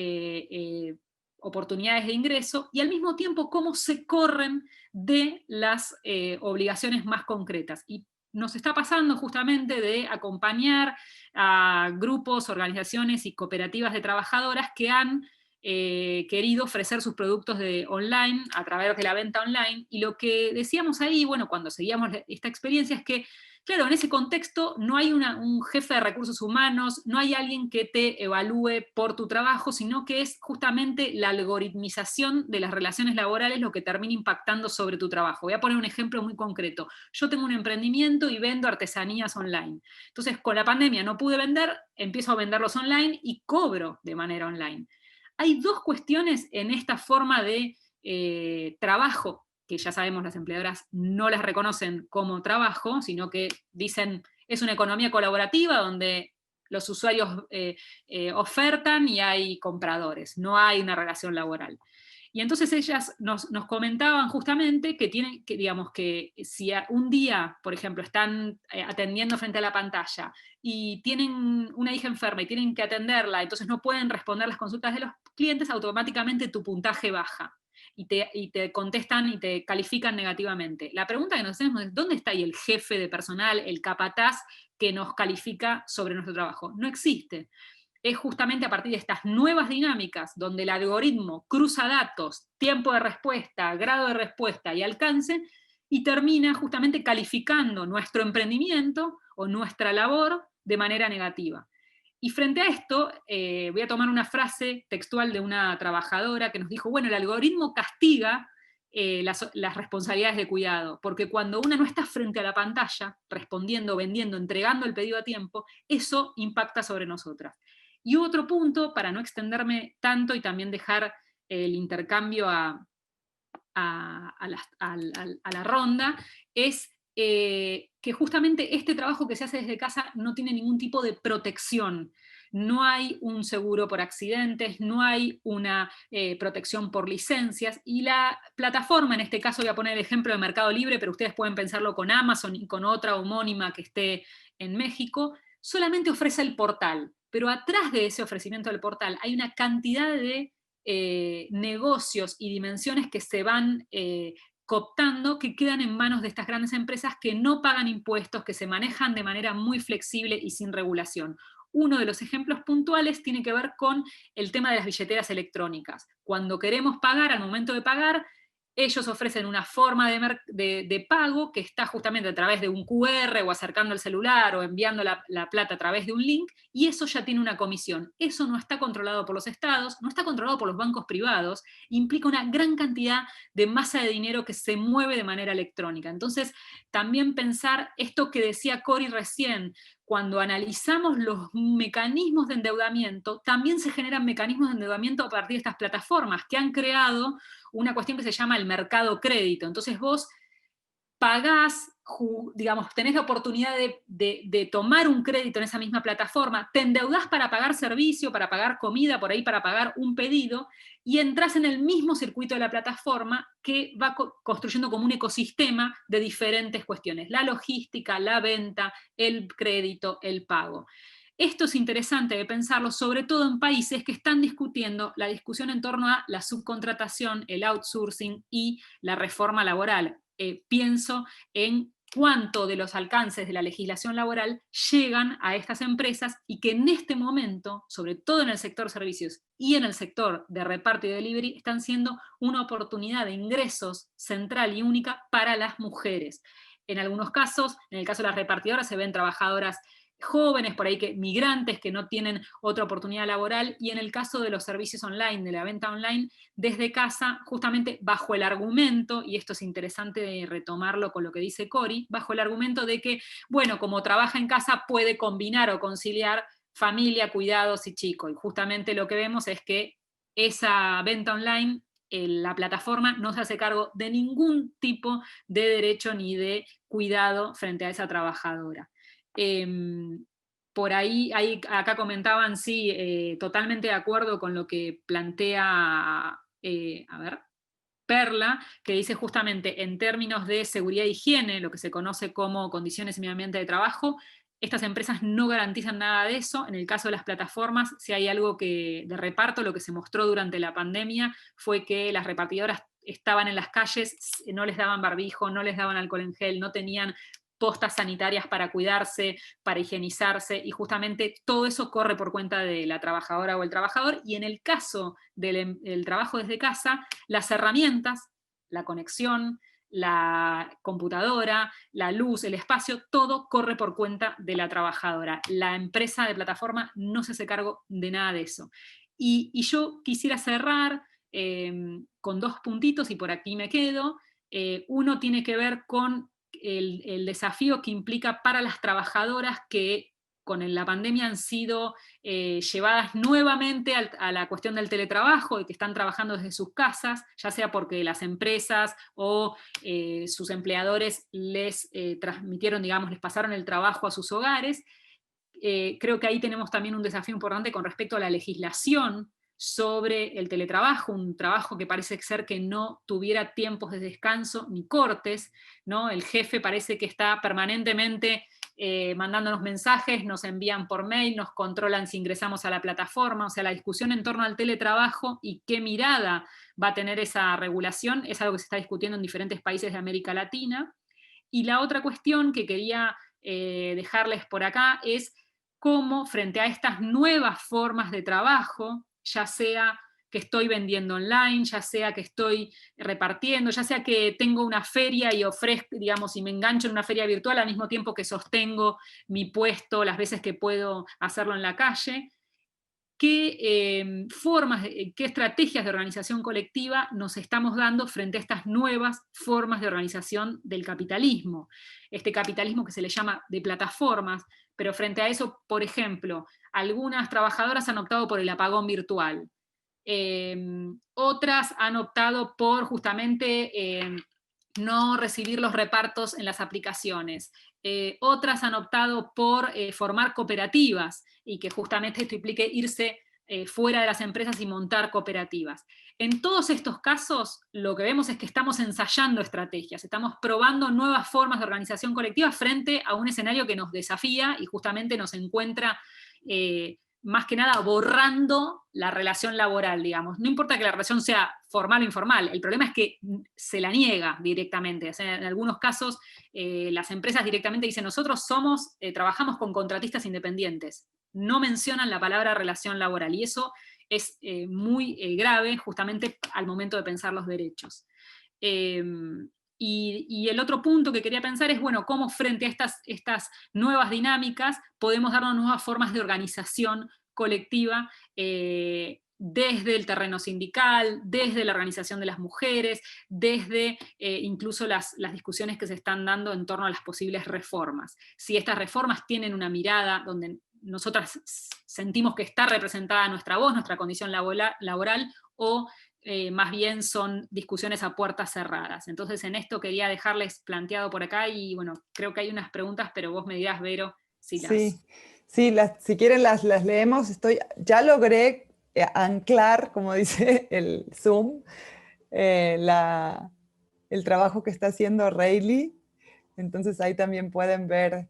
oportunidades de ingreso, y al mismo tiempo cómo se corren de las obligaciones más concretas. Y nos está pasando justamente de acompañar a grupos, organizaciones y cooperativas de trabajadoras que han querido ofrecer sus productos online a través de la venta online, y lo que decíamos ahí, bueno, cuando seguíamos esta experiencia, es que, claro, en ese contexto no hay un jefe de recursos humanos, no hay alguien que te evalúe por tu trabajo, sino que es justamente la algoritmización de las relaciones laborales lo que termina impactando sobre tu trabajo. Voy a poner un ejemplo muy concreto. Yo tengo un emprendimiento y vendo artesanías online. Entonces, con la pandemia no pude vender, empiezo a venderlos online y cobro de manera online. Hay dos cuestiones en esta forma de trabajo, que ya sabemos las empleadoras no las reconocen como trabajo, sino que dicen es una economía colaborativa donde los usuarios ofertan y hay compradores, no hay una relación laboral. Y entonces ellas nos comentaban justamente que tienen, digamos, que si un día, por ejemplo, están atendiendo frente a la pantalla y tienen una hija enferma y tienen que atenderla, entonces no pueden responder las consultas de los clientes, automáticamente tu puntaje baja. Y te contestan y te califican negativamente. La pregunta que nos hacemos es, ¿dónde está ahí el jefe de personal, el capataz que nos califica sobre nuestro trabajo? No existe. Es justamente a partir de estas nuevas dinámicas, donde el algoritmo cruza datos, tiempo de respuesta, grado de respuesta y alcance, y termina justamente calificando nuestro emprendimiento o nuestra labor de manera negativa. Y frente a esto, voy a tomar una frase textual de una trabajadora que nos dijo, bueno, el algoritmo castiga las responsabilidades de cuidado, porque cuando una no está frente a la pantalla, respondiendo, vendiendo, entregando el pedido a tiempo, eso impacta sobre nosotras. Y otro punto, para no extenderme tanto y también dejar el intercambio a la ronda, es que justamente este trabajo que se hace desde casa no tiene ningún tipo de protección. No hay un seguro por accidentes, no hay una protección por licencias, y la plataforma, en este caso voy a poner el ejemplo de Mercado Libre, pero ustedes pueden pensarlo con Amazon y con otra homónima que esté en México, solamente ofrece el portal, pero atrás de ese ofrecimiento del portal hay una cantidad de negocios y dimensiones que se van cooptando, que quedan en manos de estas grandes empresas que no pagan impuestos, que se manejan de manera muy flexible y sin regulación. Uno de los ejemplos puntuales tiene que ver con el tema de las billeteras electrónicas. Cuando queremos pagar, al momento de pagar, ellos ofrecen una forma de pago que está justamente a través de un QR o acercando el celular o enviando la plata a través de un link, y eso ya tiene una comisión. Eso no está controlado por los estados, no está controlado por los bancos privados, implica una gran cantidad de masa de dinero que se mueve de manera electrónica. Entonces, también pensar esto que decía Cori recién, cuando analizamos los mecanismos de endeudamiento, también se generan mecanismos de endeudamiento a partir de estas plataformas que han creado una cuestión que se llama el mercado crédito. Entonces vos pagás, digamos, tenés la oportunidad de tomar un crédito en esa misma plataforma, te endeudás para pagar servicio, para pagar comida, por ahí para pagar un pedido, y entras en el mismo circuito de la plataforma que va construyendo como un ecosistema de diferentes cuestiones, la logística, la venta, el crédito, el pago. Esto es interesante de pensarlo, sobre todo en países que están discutiendo la discusión en torno a la subcontratación, el outsourcing y la reforma laboral. Pienso en cuánto de los alcances de la legislación laboral llegan a estas empresas y que en este momento, sobre todo en el sector servicios y en el sector de reparto y delivery, están siendo una oportunidad de ingresos central y única para las mujeres. En algunos casos, en el caso de las repartidoras, se ven trabajadoras jóvenes, por ahí que migrantes que no tienen otra oportunidad laboral, y en el caso de los servicios online, de la venta online, desde casa, justamente bajo el argumento, y esto es interesante retomarlo con lo que dice Cori, bajo el argumento de que, bueno, como trabaja en casa puede combinar o conciliar familia, cuidados y chico, y justamente lo que vemos es que esa venta online, la plataforma no se hace cargo de ningún tipo de derecho ni de cuidado frente a esa trabajadora. Por ahí, acá comentaban, sí, totalmente de acuerdo con lo que plantea, Perla, que dice justamente en términos de seguridad e higiene, lo que se conoce como condiciones y medio ambiente de trabajo, Estas empresas no garantizan nada de eso. En el caso de las plataformas, si hay algo de reparto, lo que se mostró durante la pandemia fue que las repartidoras estaban en las calles, no les daban barbijo, no les daban alcohol en gel, no tenían postas sanitarias para cuidarse, para higienizarse, y justamente todo eso corre por cuenta de la trabajadora o el trabajador. Y en el caso del trabajo desde casa, las herramientas, la conexión, la computadora, la luz, el espacio, todo corre por cuenta de la trabajadora. La empresa de plataforma no se hace cargo de nada de eso. Y yo quisiera cerrar con 2 puntitos, y por aquí me quedo. Uno tiene que ver con el desafío que implica para las trabajadoras que con la pandemia han sido llevadas nuevamente a la cuestión del teletrabajo, de que están trabajando desde sus casas, ya sea porque las empresas o sus empleadores les transmitieron, digamos, les pasaron el trabajo a sus hogares. Creo que ahí tenemos también un desafío importante con respecto a la legislación sobre el teletrabajo, un trabajo que parece ser que no tuviera tiempos de descanso ni cortes, ¿no? El jefe parece que está permanentemente mandándonos mensajes, nos envían por mail, nos controlan si ingresamos a la plataforma. O sea, la discusión en torno al teletrabajo y qué mirada va a tener esa regulación es algo que se está discutiendo en diferentes países de América Latina. Y la otra cuestión que quería dejarles por acá es cómo frente a estas nuevas formas de trabajo, ya sea que estoy vendiendo online, ya sea que estoy repartiendo, ya sea que tengo una feria y ofrezco, digamos, y me engancho en una feria virtual al mismo tiempo que sostengo mi puesto las veces que puedo hacerlo en la calle, qué formas, qué estrategias de organización colectiva nos estamos dando frente a estas nuevas formas de organización del capitalismo. Este capitalismo que se le llama de plataformas, pero frente a eso, por ejemplo, algunas trabajadoras han optado por el apagón virtual. Otras han optado por justamente no recibir los repartos en las aplicaciones. Otras han optado por formar cooperativas y que justamente esto implique irse fuera de las empresas y montar cooperativas. En todos estos casos, lo que vemos es que estamos ensayando estrategias, estamos probando nuevas formas de organización colectiva frente a un escenario que nos desafía y justamente nos encuentra más que nada borrando la relación laboral, digamos. No importa que la relación sea formal o informal, el problema es que se la niega directamente. O sea, en algunos casos las empresas directamente dicen, nosotros trabajamos con contratistas independientes. No mencionan la palabra relación laboral, y eso es muy grave justamente al momento de pensar los derechos. Y el otro punto que quería pensar es, bueno, cómo frente a estas nuevas dinámicas podemos darnos nuevas formas de organización colectiva desde el terreno sindical, desde la organización de las mujeres, desde incluso las discusiones que se están dando en torno a las posibles reformas. Si estas reformas tienen una mirada donde nosotras sentimos que está representada nuestra voz, nuestra condición laboral, o más bien son discusiones a puertas cerradas. Entonces en esto quería dejarles planteado por acá, y bueno, creo que hay unas preguntas, pero vos me dirás, Vero, si las... Sí, si quieren las leemos. Ya logré anclar, como dice el Zoom, el trabajo que está haciendo Rayleigh. Entonces ahí también pueden ver,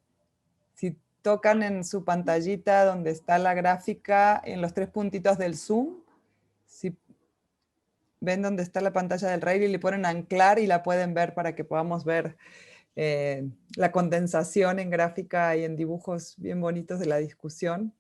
si tocan en su pantallita donde está la gráfica, en los 3 puntitos del Zoom, si ven dónde está la pantalla del Rayleigh, le ponen anclar y la pueden ver para que podamos ver la condensación en gráfica y en dibujos bien bonitos de la discusión.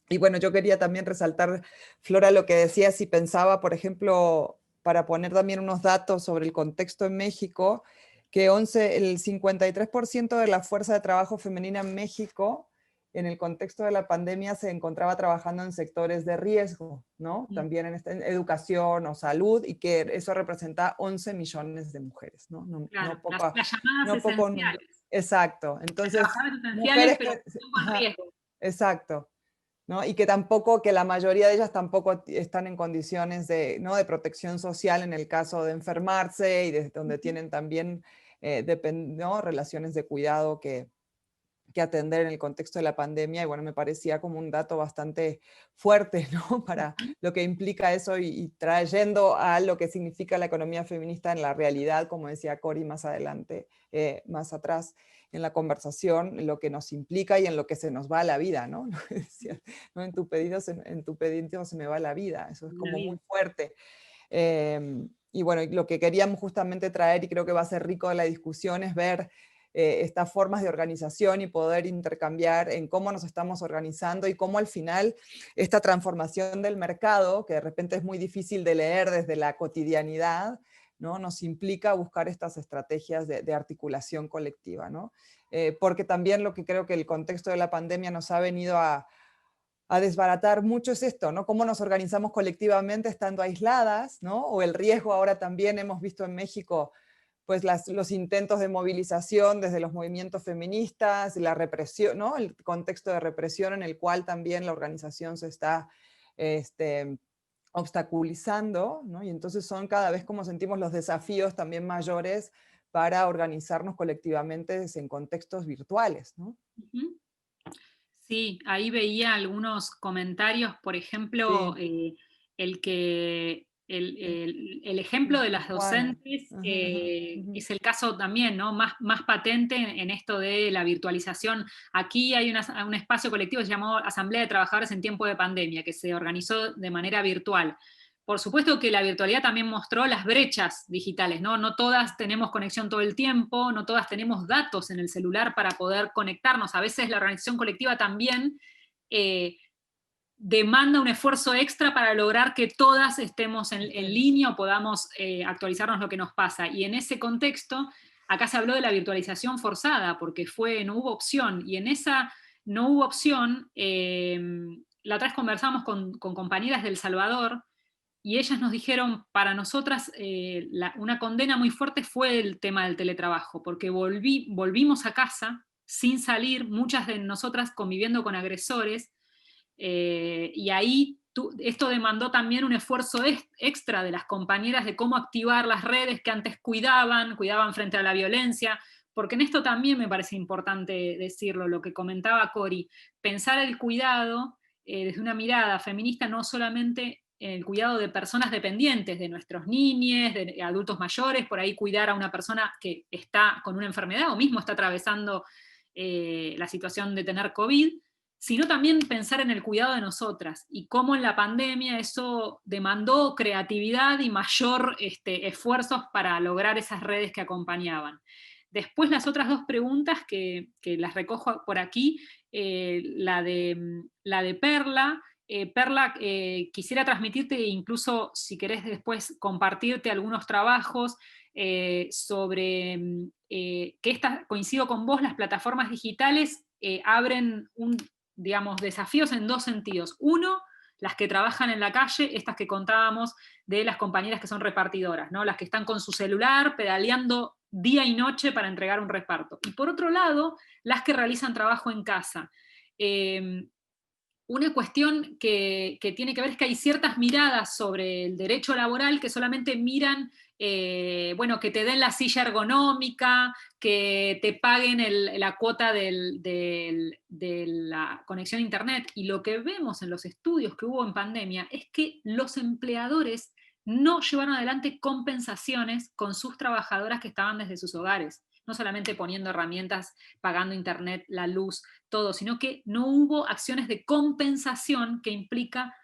Y bueno, yo quería también resaltar, Flora, lo que decía, si pensaba, por ejemplo, para poner también unos datos sobre el contexto en México, que el 53% de la fuerza de trabajo femenina en México, en el contexto de la pandemia, se encontraba trabajando en sectores de riesgo, ¿no? También en educación o salud, y que eso representa 11 millones de mujeres, ¿no? Claro, no poco, las llamadas no poco, esenciales. Exacto. Entonces, esenciales, pero con riesgo. Exacto. ¿No? Y que tampoco, que la mayoría de ellas tampoco están en condiciones ¿no? de protección social en el caso de enfermarse, y donde tienen también ¿no? relaciones de cuidado que que atender en el contexto de la pandemia, y bueno, me parecía como un dato bastante fuerte, ¿no? Para lo que implica eso y trayendo a lo que significa la economía feminista en la realidad, como decía Cori más adelante, más atrás en la conversación, lo que nos implica y en lo que se nos va la vida, ¿no? Lo que decía, ¿no? En tu pedido se me va la vida, eso es como muy fuerte. Y bueno, lo que queríamos justamente traer, y creo que va a ser rico de la discusión, es ver estas formas de organización y poder intercambiar en cómo nos estamos organizando y cómo al final esta transformación del mercado, que de repente es muy difícil de leer desde la cotidianidad, ¿no? Nos implica buscar estas estrategias de articulación colectiva, ¿no? Porque también lo que creo que el contexto de la pandemia nos ha venido a desbaratar mucho es esto, ¿no? Cómo nos organizamos colectivamente estando aisladas, ¿no? O el riesgo ahora también hemos visto en México, pues los intentos de movilización desde los movimientos feministas, la represión, ¿no? El contexto de represión en el cual también la organización se está obstaculizando, ¿no? Y entonces son cada vez como sentimos los desafíos también mayores para organizarnos colectivamente en contextos virtuales, ¿no? Sí, ahí veía algunos comentarios, por ejemplo, Sí. El ejemplo de las docentes es el caso también, ¿no? Más patente en esto de la virtualización. Aquí hay un espacio colectivo que se llamó Asamblea de Trabajadores en Tiempo de Pandemia, que se organizó de manera virtual. Por supuesto que la virtualidad también mostró las brechas digitales, ¿no? No todas tenemos conexión todo el tiempo, no todas tenemos datos en el celular para poder conectarnos. A veces la organización colectiva también demanda un esfuerzo extra para lograr que todas estemos en línea o podamos actualizarnos lo que nos pasa. Y en ese contexto, acá se habló de la virtualización forzada, porque no hubo opción. Y en esa no hubo opción, la otra vez conversamos con compañeras de El Salvador, y ellas nos dijeron, para nosotras una condena muy fuerte fue el tema del teletrabajo, porque volvimos a casa sin salir, muchas de nosotras conviviendo con agresores, y ahí esto demandó también un esfuerzo extra de las compañeras de cómo activar las redes que antes cuidaban frente a la violencia, porque en esto también me parece importante decirlo, lo que comentaba Cori, pensar el cuidado desde una mirada feminista, no solamente el cuidado de personas dependientes, de nuestros niños, de adultos mayores, por ahí cuidar a una persona que está con una enfermedad o mismo está atravesando la situación de tener COVID, sino también pensar en el cuidado de nosotras y cómo en la pandemia eso demandó creatividad y mayor esfuerzos para lograr esas redes que acompañaban. Después las otras dos preguntas que las recojo por aquí, la de Perla. Perla, quisiera transmitirte, incluso si querés después compartirte algunos trabajos sobre que coincido con vos, las plataformas digitales abren digamos, desafíos en dos sentidos. Uno, las que trabajan en la calle, estas que contábamos de las compañeras que son repartidoras, ¿no? Las que están con su celular pedaleando día y noche para entregar un reparto. Y por otro lado, las que realizan trabajo en casa. Una cuestión que tiene que ver es que hay ciertas miradas sobre el derecho laboral que solamente miran, bueno, que te den la silla ergonómica, que te paguen la cuota de la conexión a internet. Y lo que vemos en los estudios que hubo en pandemia es que los empleadores no llevaron adelante compensaciones con sus trabajadoras que estaban desde sus hogares. No solamente poniendo herramientas, pagando internet, la luz, todo, sino que no hubo acciones de compensación que implica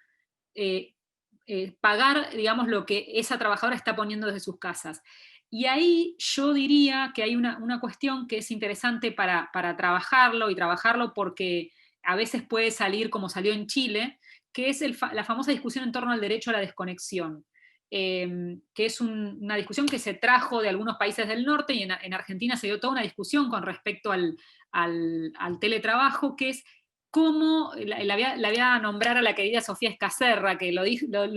pagar, digamos, lo que esa trabajadora está poniendo desde sus casas. Y ahí yo diría que hay una cuestión que es interesante para trabajarlo, y trabajarlo porque a veces puede salir como salió en Chile, que es la famosa discusión en torno al derecho a la desconexión. Que es una discusión que se trajo de algunos países del norte, y en Argentina se dio toda una discusión con respecto al teletrabajo, que es cómo, la voy a nombrar a la querida Sofía Escacerra, que lo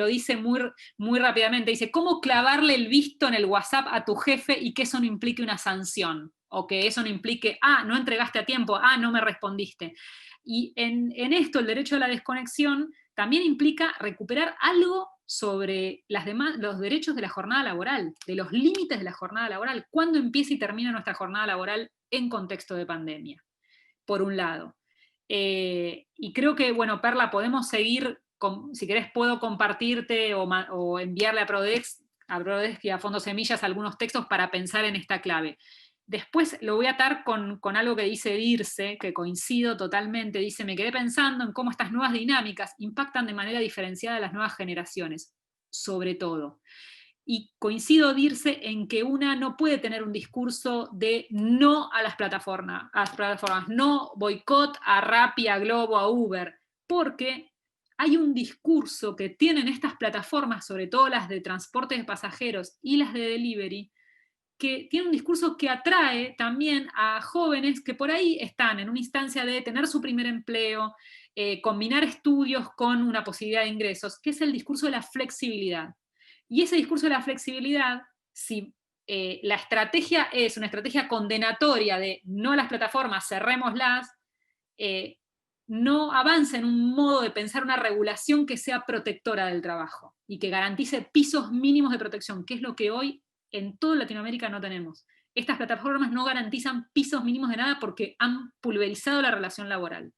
dice muy, muy rápidamente, dice, ¿cómo clavarle el visto en el WhatsApp a tu jefe y que eso no implique una sanción? O que eso no implique, no entregaste a tiempo, no me respondiste. Y en esto, el derecho a la desconexión también implica recuperar algo sobre los derechos de la jornada laboral, de los límites de la jornada laboral, cuándo empieza y termina nuestra jornada laboral en contexto de pandemia. por un lado. Y creo que, bueno, Perla, podemos seguir, si querés puedo compartirte o enviarle a Prodesk y a Fondo Semillas algunos textos para pensar en esta clave. Después lo voy a atar con algo que dice Dirce, que coincido totalmente. Dice, me quedé pensando en cómo estas nuevas dinámicas impactan de manera diferenciada a las nuevas generaciones, sobre todo. Y coincido, Dirce, en que una no puede tener un discurso de no a las plataformas, no boicot a Rappi, a Globo, a Uber, porque hay un discurso que tienen estas plataformas, sobre todo las de transporte de pasajeros y las de delivery, que tiene un discurso que atrae también a jóvenes que por ahí están en una instancia de tener su primer empleo, combinar estudios con una posibilidad de ingresos, que es el discurso de la flexibilidad. Y ese discurso de la flexibilidad, si la estrategia es una estrategia condenatoria de no a las plataformas, cerrémoslas, no avanza en un modo de pensar una regulación que sea protectora del trabajo y que garantice pisos mínimos de protección, que es lo que hoy en toda Latinoamérica no tenemos. Estas plataformas no garantizan pisos mínimos de nada porque han pulverizado la relación laboral.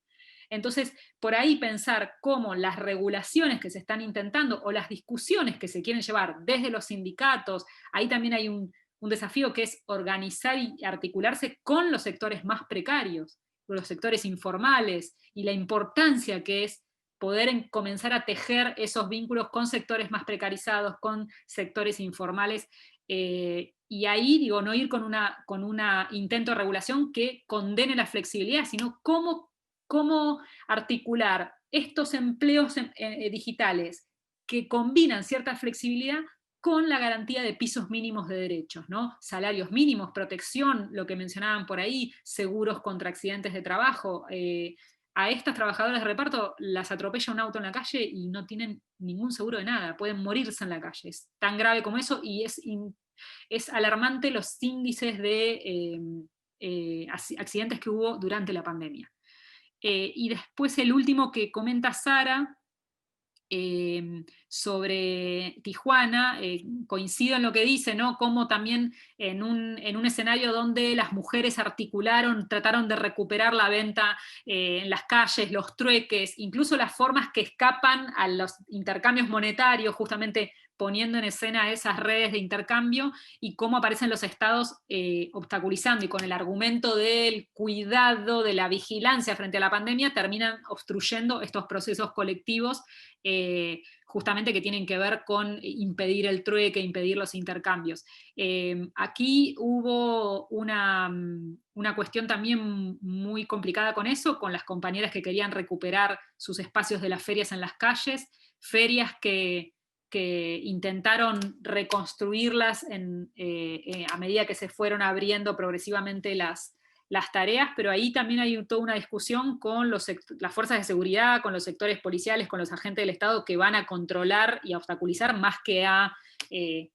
Entonces, por ahí pensar cómo las regulaciones que se están intentando o las discusiones que se quieren llevar desde los sindicatos, ahí también hay un desafío que es organizar y articularse con los sectores más precarios, con los sectores informales, y la importancia que es poder comenzar a tejer esos vínculos con sectores más precarizados, con sectores informales, y ahí, digo, no ir con un intento de regulación que condene la flexibilidad, sino cómo articular estos empleos digitales que combinan cierta flexibilidad con la garantía de pisos mínimos de derechos, ¿no? Salarios mínimos, protección, lo que mencionaban por ahí, seguros contra accidentes de trabajo. A estas trabajadoras de reparto las atropella un auto en la calle y no tienen ningún seguro de nada, pueden morirse en la calle. Es tan grave como eso, y es alarmante los índices de accidentes que hubo durante la pandemia. Y después el último que comenta Sara, sobre Tijuana, coincido en lo que dice, ¿no? Como también en un escenario donde las mujeres trataron de recuperar la venta en las calles, los trueques, incluso las formas que escapan a los intercambios monetarios, justamente poniendo en escena esas redes de intercambio, y cómo aparecen los estados obstaculizando, y con el argumento del cuidado, de la vigilancia frente a la pandemia, terminan obstruyendo estos procesos colectivos, justamente que tienen que ver con impedir el trueque, impedir los intercambios. Aquí hubo una cuestión también muy complicada con eso, con las compañeras que querían recuperar sus espacios de las ferias en las calles, ferias que intentaron reconstruirlas a medida que se fueron abriendo progresivamente las tareas, pero ahí también hay toda una discusión con las fuerzas de seguridad, con los sectores policiales, con los agentes del Estado, que van a controlar y a obstaculizar más que a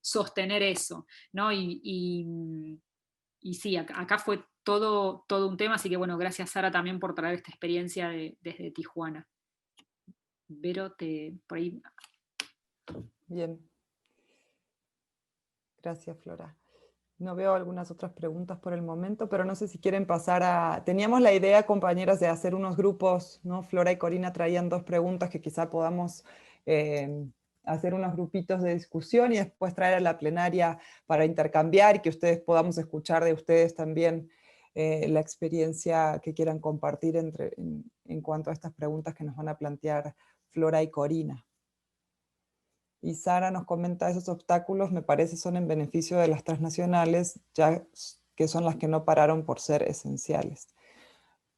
sostener eso, ¿no? Y sí, acá fue todo un tema, así que bueno, gracias Sara también por traer esta experiencia desde Tijuana. Vero, por ahí... Bien. Gracias, Flora. No veo algunas otras preguntas por el momento, pero no sé si quieren pasar a... Teníamos la idea, compañeras, de hacer unos grupos, ¿no? Flora y Corina traían 2 preguntas que quizá podamos hacer unos grupitos de discusión y después traer a la plenaria para intercambiar y que ustedes podamos escuchar de ustedes también la experiencia que quieran compartir en cuanto a estas preguntas que nos van a plantear Flora y Corina. Y Sara nos comenta, esos obstáculos me parece son en beneficio de las transnacionales, ya que son las que no pararon por ser esenciales.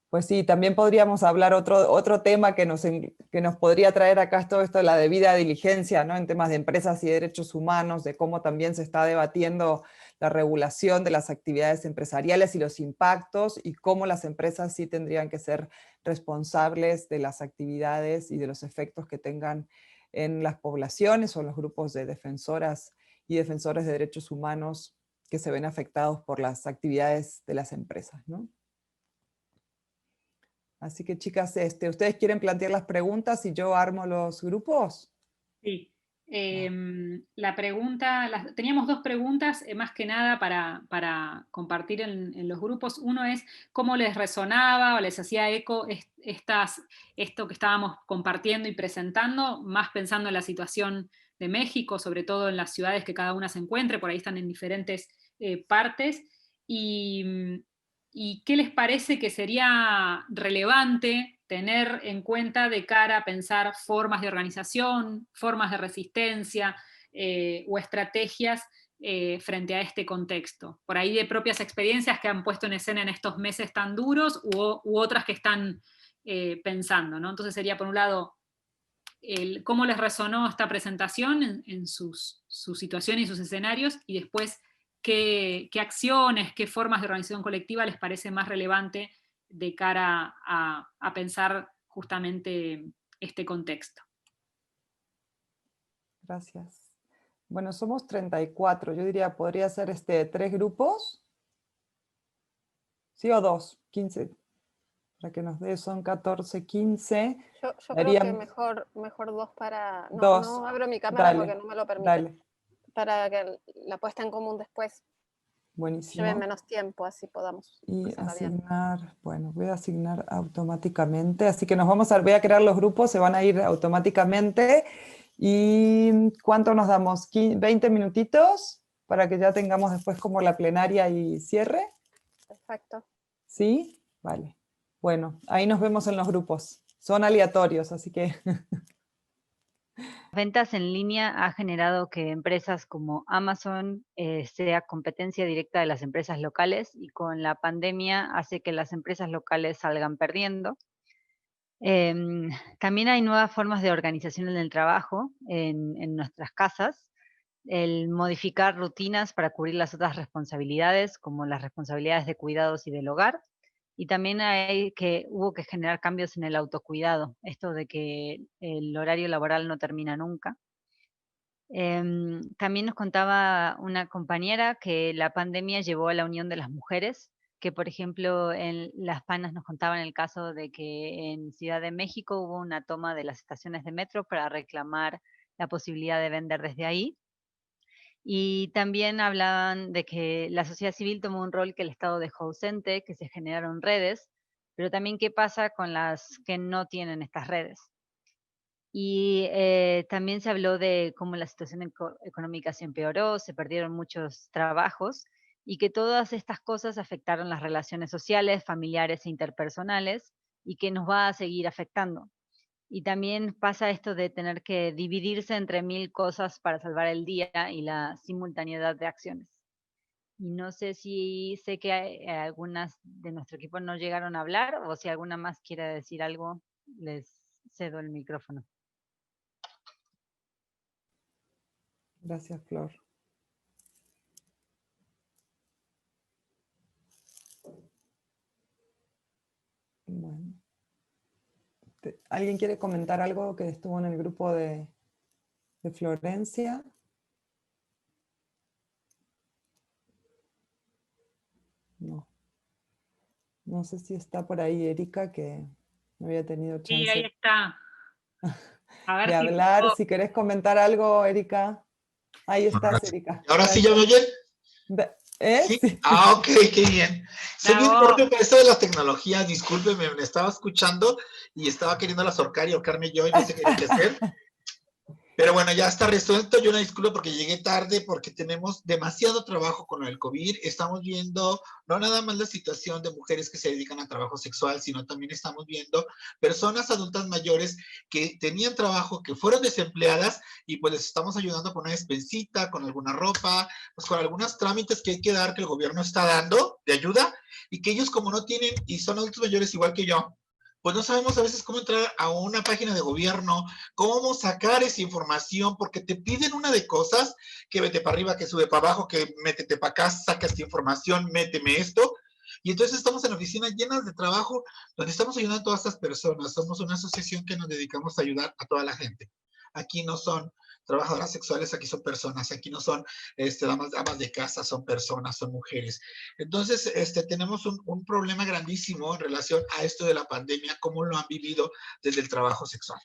Pues sí, también podríamos hablar otro tema que nos podría traer acá todo esto de la debida diligencia, ¿no? En temas de empresas y derechos humanos, de cómo también se está debatiendo la regulación de las actividades empresariales y los impactos, y cómo las empresas sí tendrían que ser responsables de las actividades y de los efectos que tengan en las poblaciones o en los grupos de defensoras y defensores de derechos humanos que se ven afectados por las actividades de las empresas, ¿no? Así que chicas, ¿ustedes quieren plantear las preguntas y yo armo los grupos? Sí, La pregunta, teníamos dos preguntas, más que nada para compartir en los grupos. Uno es cómo les resonaba o les hacía eco esto que estábamos compartiendo y presentando, más pensando en la situación de México, sobre todo en las ciudades que cada una se encuentre, por ahí están en diferentes partes, y qué les parece que sería relevante tener en cuenta de cara a pensar formas de organización, formas de resistencia o estrategias frente a este contexto. Por ahí de propias experiencias que han puesto en escena en estos meses tan duros u otras que están pensando, ¿no? Entonces sería, por un lado, cómo les resonó esta presentación en sus situaciones y sus escenarios, y después qué acciones, qué formas de organización colectiva les parece más relevante de cara a pensar justamente este contexto. Gracias. Bueno, somos 34. Yo diría, podría ser 3 grupos. ¿Sí o 2? 15. Para que nos dé, son 14, 15. Yo creo que mejor 2 para... No abro mi cámara, dale, porque no me lo permite. Dale. Para que la puesta en común después Buenísimo. lleve menos tiempo, así podamos. Y asignar, bien. Bueno, voy a asignar automáticamente, así que voy a crear los grupos, se van a ir automáticamente. ¿Y cuánto nos damos? ¿20 minutitos? Para que ya tengamos después como la plenaria y cierre. Perfecto. ¿Sí? Vale. Bueno, ahí nos vemos en los grupos. Son aleatorios, así que... Ventas en línea ha generado que empresas como Amazon sea competencia directa de las empresas locales, y con la pandemia hace que las empresas locales salgan perdiendo. También hay nuevas formas de organización en el trabajo en nuestras casas, el modificar rutinas para cubrir las otras responsabilidades, como las responsabilidades de cuidados y del hogar. Y también hubo que generar cambios en el autocuidado, esto de que el horario laboral no termina nunca. También nos contaba una compañera que la pandemia llevó a la unión de las mujeres, que por ejemplo en Las Panas nos contaban el caso de que en Ciudad de México hubo una toma de las estaciones de metro para reclamar la posibilidad de vender desde ahí. Y también hablaban de que la sociedad civil tomó un rol que el Estado dejó ausente, que se generaron redes, pero también qué pasa con las que no tienen estas redes. Y también se habló de cómo la situación económica se empeoró, se perdieron muchos trabajos, y que todas estas cosas afectaron las relaciones sociales, familiares e interpersonales, y que nos va a seguir afectando. Y también pasa esto de tener que dividirse entre 1000 cosas para salvar el día y la simultaneidad de acciones. Y no sé si sé que algunas de nuestro equipo no llegaron a hablar, o si alguna más quiere decir algo, les cedo el micrófono. Gracias, Flor. Bueno. ¿Alguien quiere comentar algo que estuvo en el grupo de Florencia? No. No sé si está por ahí Erika, que no había tenido chance. Sí, ahí está. A ver de hablar. Si querés comentar algo, Erika. Ahí estás, Erika. ¿Ahora sí ya me oyen? ¿Sí? Sí. Ah, ok, qué bien. Soy bien torpe para esto de las tecnologías, discúlpeme, me estaba escuchando y estaba queriendo ahorcar y ahorcarme yo y no sé qué hacer. Pero bueno, ya está resuelto. Yo una disculpa porque llegué tarde, porque tenemos demasiado trabajo con el COVID. Estamos viendo no nada más la situación de mujeres que se dedican a trabajo sexual, sino también estamos viendo personas adultas mayores que tenían trabajo, que fueron desempleadas, y pues les estamos ayudando con una despensita, con alguna ropa, pues con algunos trámites que hay que dar, que el gobierno está dando de ayuda, y que ellos, como no tienen, y son adultos mayores igual que yo, pues no sabemos a veces cómo entrar a una página de gobierno, cómo sacar esa información, porque te piden una de cosas, que vete para arriba, que sube para abajo, que métete para acá, saca esta información, méteme esto. Y entonces estamos en oficinas llenas de trabajo, donde estamos ayudando a todas estas personas. Somos una asociación que nos dedicamos a ayudar a toda la gente. Aquí no son trabajadoras sexuales, aquí son personas, aquí no son damas de casa, son personas, son mujeres. Entonces, tenemos un problema grandísimo en relación a esto de la pandemia, cómo lo han vivido desde el trabajo sexual.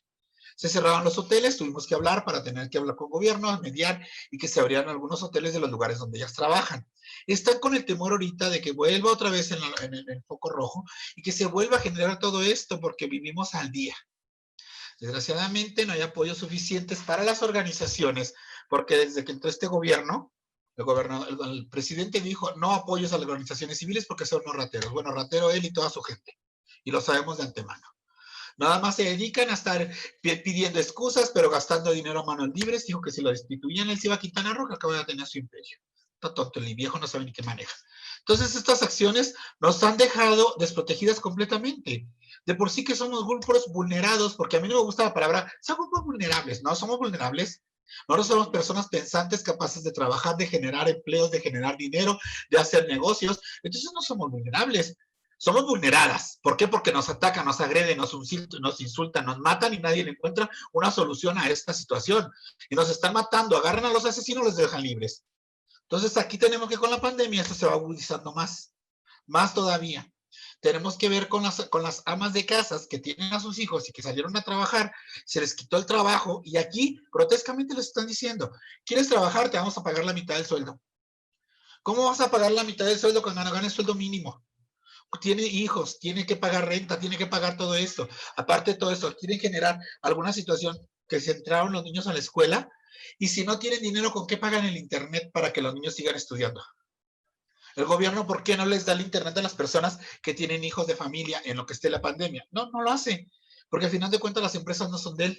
Se cerraron los hoteles, tuvimos que hablar para tener que hablar con gobierno, mediar y que se abrieran algunos hoteles de los lugares donde ellas trabajan. Están con el temor ahorita de que vuelva otra vez en el foco rojo y que se vuelva a generar todo esto porque vivimos al día. Desgraciadamente no hay apoyos suficientes para las organizaciones porque desde que entró este gobierno, el presidente dijo no apoyos a las organizaciones civiles porque son unos rateros. Bueno, ratero él y toda su gente. Y lo sabemos de antemano. Nada más se dedican a estar pidiendo excusas, pero gastando dinero a manos libres. Dijo que si lo destituían, él se iba a Quintana Roo, que acaba de tener su imperio. Está tonto, el viejo no sabe ni qué maneja. Entonces, estas acciones nos han dejado desprotegidas completamente. De por sí que somos grupos vulnerados, porque a mí no me gusta la palabra, somos grupos vulnerables, ¿no? Somos vulnerables. Nosotros somos personas pensantes, capaces de trabajar, de generar empleos, de generar dinero, de hacer negocios. Entonces, no somos vulnerables. Somos vulneradas. ¿Por qué? Porque nos atacan, nos agreden, nos insultan, nos matan y nadie le encuentra una solución a esta situación. Y nos están matando, agarran a los asesinos y los dejan libres. Entonces aquí tenemos que con la pandemia esto se va agudizando más todavía. Tenemos que ver con las amas de casas que tienen a sus hijos y que salieron a trabajar, se les quitó el trabajo y aquí grotescamente les están diciendo, ¿quieres trabajar? Te vamos a pagar la mitad del sueldo. ¿Cómo vas a pagar la mitad del sueldo cuando no ganes sueldo mínimo? Tiene hijos, tiene que pagar renta, tiene que pagar todo esto. Aparte de todo esto, quieren generar alguna situación que se entraron los niños a la escuela y si no tienen dinero, ¿con qué pagan el internet para que los niños sigan estudiando? El gobierno, ¿por qué no les da el internet a las personas que tienen hijos de familia en lo que esté la pandemia? No, no lo hace, porque al final de cuentas las empresas no son de él.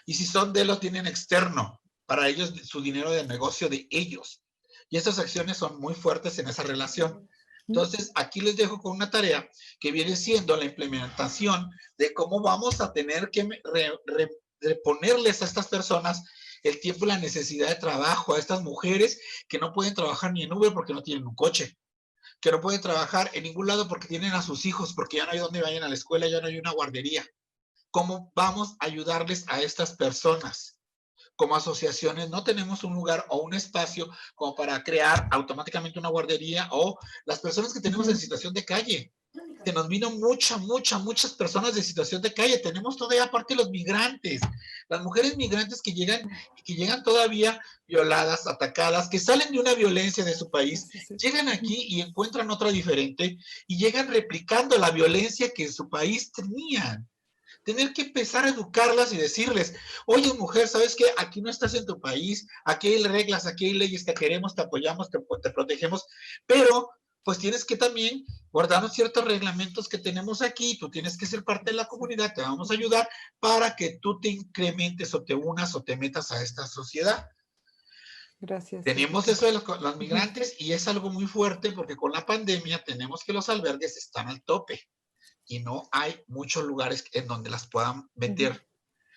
Y si son de él, lo tienen externo, para ellos su dinero de negocio de ellos. Y estas acciones son muy fuertes en esa relación. Entonces, aquí les dejo con una tarea que viene siendo la implementación de cómo vamos a tener que reponerles a estas personas el tiempo y la necesidad de trabajo, a estas mujeres que no pueden trabajar ni en Uber porque no tienen un coche, que no pueden trabajar en ningún lado porque tienen a sus hijos, porque ya no hay donde vayan a la escuela, ya no hay una guardería. ¿Cómo vamos a ayudarles a estas personas? Como asociaciones no tenemos un lugar o un espacio como para crear automáticamente una guardería o las personas que tenemos en situación de calle. Se nos vino muchas personas de situación de calle. Tenemos todavía aparte los migrantes, las mujeres migrantes que llegan todavía violadas, atacadas, que salen de una violencia de su país, llegan aquí y encuentran otra diferente y llegan replicando la violencia que en su país tenían. Tener que empezar a educarlas y decirles, oye mujer, ¿sabes qué? Aquí no estás en tu país, aquí hay reglas, aquí hay leyes, te queremos, te apoyamos, te protegemos, pero pues tienes que también guardar ciertos reglamentos que tenemos aquí, tú tienes que ser parte de la comunidad, te vamos a ayudar para que tú te incrementes o te unas o te metas a esta sociedad. Gracias. Tenemos eso de los migrantes y es algo muy fuerte porque con la pandemia tenemos que los albergues están al tope. Y no hay muchos lugares en donde las puedan meter.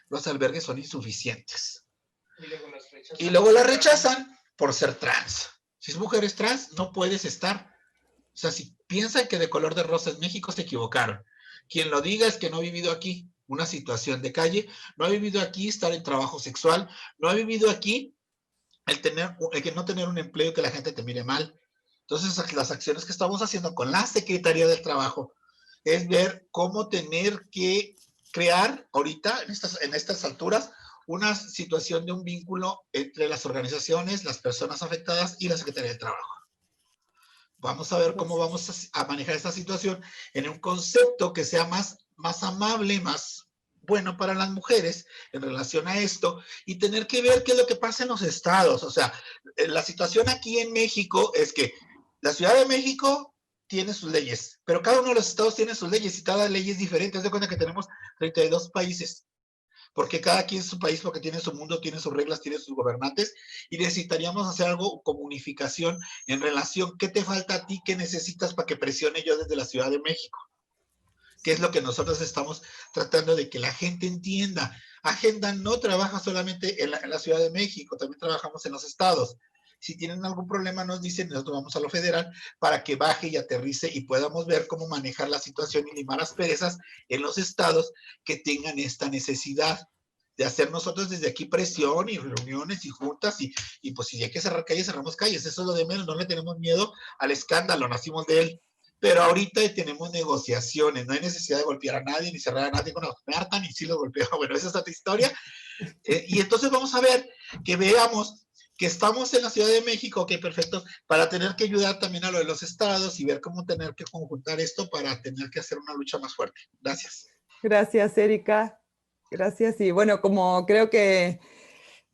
Los albergues son insuficientes. Y luego las rechazan por ser trans. Si es mujeres trans, no puedes estar. O sea, si piensan que de color de rosa es México, se equivocaron. Quien lo diga es que no ha vivido aquí una situación de calle, no ha vivido aquí estar en trabajo sexual, no ha vivido aquí el que no tener un empleo y que la gente te mire mal. Entonces, las acciones que estamos haciendo con la Secretaría del Trabajo es ver cómo tener que crear ahorita, en estas alturas, una situación de un vínculo entre las organizaciones, las personas afectadas y la Secretaría del Trabajo. Vamos a ver cómo vamos a manejar esta situación en un concepto que sea más amable, más bueno para las mujeres en relación a esto y tener que ver qué es lo que pasa en los estados. O sea, la situación aquí en México es que la Ciudad de México tiene sus leyes, pero cada uno de los estados tiene sus leyes y cada ley es diferente. Haz de cuenta que tenemos 32 países, porque cada quien es su país, porque tiene su mundo, tiene sus reglas, tiene sus gobernantes, y necesitaríamos hacer algo como unificación en relación, ¿qué te falta a ti? ¿Qué necesitas para que presione yo desde la Ciudad de México? ¿Qué es lo que nosotros estamos tratando de que la gente entienda? Agenda no trabaja solamente en la Ciudad de México, también trabajamos en los estados. Si tienen algún problema nos dicen, nosotros vamos a lo federal para que baje y aterrice y podamos ver cómo manejar la situación y limar asperezas en los estados que tengan esta necesidad de hacer nosotros desde aquí presión y reuniones y juntas y pues si hay que cerrar calles, cerramos calles. Eso es lo de menos, no le tenemos miedo al escándalo, nacimos de él. pero ahorita tenemos negociaciones, no hay necesidad de golpear a nadie, ni cerrar a nadie con la carta, ni si lo golpeo. Bueno, esa es otra historia. Y entonces vamos a ver, que veamos que estamos en la Ciudad de México, ok, perfecto, para tener que ayudar también a lo de los estados y ver cómo tener que conjuntar esto para tener que hacer una lucha más fuerte. Gracias. Gracias, Erika. Gracias. Y bueno, como creo que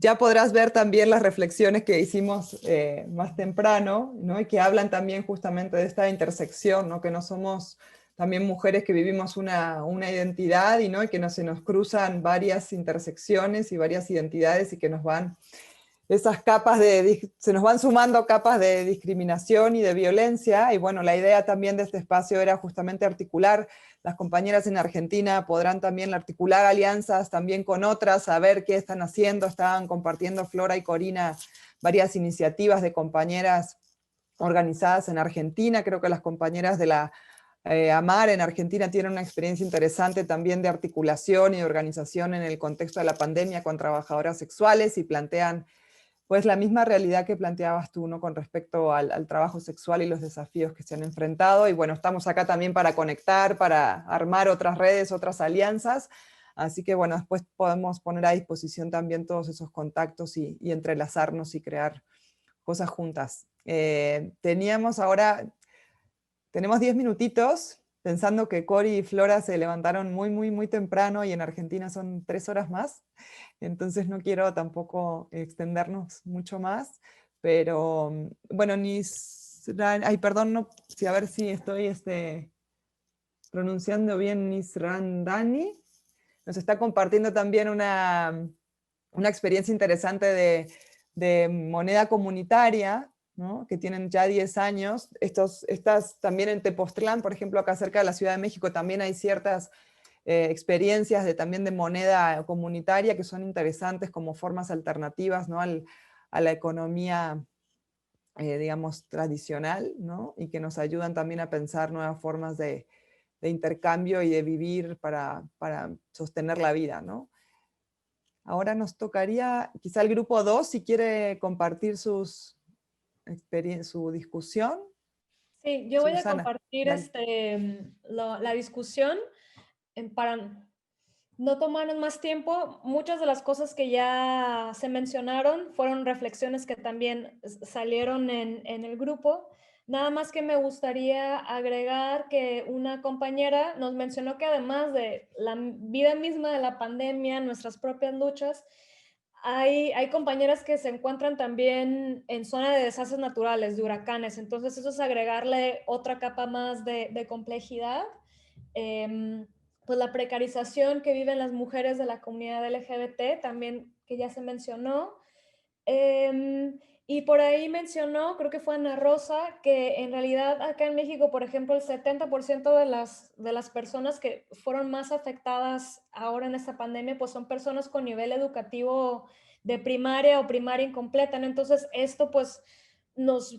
ya podrás ver también las reflexiones que hicimos más temprano, ¿no? Y que hablan también justamente de esta intersección, ¿no? Que no somos también mujeres que vivimos una identidad y, ¿no? Y que se nos cruzan varias intersecciones y varias identidades y que nos van esas capas se nos van sumando capas de discriminación y de violencia, y bueno, la idea también de este espacio era justamente articular, las compañeras en Argentina podrán también articular alianzas también con otras, saber qué están haciendo, estaban compartiendo Flora y Corina varias iniciativas de compañeras organizadas en Argentina, creo que las compañeras de la AMAR en Argentina tienen una experiencia interesante también de articulación y de organización en el contexto de la pandemia con trabajadoras sexuales y plantean pues la misma realidad que planteabas tú, ¿no? Con respecto al trabajo sexual y los desafíos que se han enfrentado. Y bueno, estamos acá también para conectar, para armar otras redes, otras alianzas. Así que bueno, después podemos poner a disposición también todos esos contactos y entrelazarnos y crear cosas juntas. Tenemos 10 minutitos, pensando que Cori y Flora se levantaron muy temprano y en Argentina son 3 horas más. Entonces no quiero tampoco extendernos mucho más, pero bueno, perdón, no, a ver si estoy pronunciando bien, Nisrandani, nos está compartiendo también una experiencia interesante de moneda comunitaria, ¿no? Que tienen ya 10 años, estas también en Tepoztlán, por ejemplo, acá cerca de la Ciudad de México, también hay ciertas experiencias también de moneda comunitaria que son interesantes como formas alternativas, ¿no? a la economía, digamos, tradicional, ¿no? Y que nos ayudan también a pensar nuevas formas de intercambio y de vivir para sostener la vida, ¿no? Ahora nos tocaría quizá el grupo 2, si quiere compartir su discusión. Sí, yo voy a Susana, compartir la discusión para no tomarnos más tiempo. Muchas de las cosas que ya se mencionaron fueron reflexiones que también salieron en el grupo. Nada más que me gustaría agregar que una compañera nos mencionó que además de la vida misma de la pandemia, nuestras propias luchas, hay compañeras que se encuentran también en zona de desastres naturales, de huracanes. Entonces eso es agregarle otra capa más de complejidad. Pues la precarización que viven las mujeres de la comunidad LGBT, también que ya se mencionó. Y por ahí mencionó, creo que fue Ana Rosa, que en realidad acá en México, por ejemplo, el 70% de las personas que fueron más afectadas ahora en esta pandemia, pues son personas con nivel educativo de primaria o primaria incompleta, ¿no? Entonces esto pues nos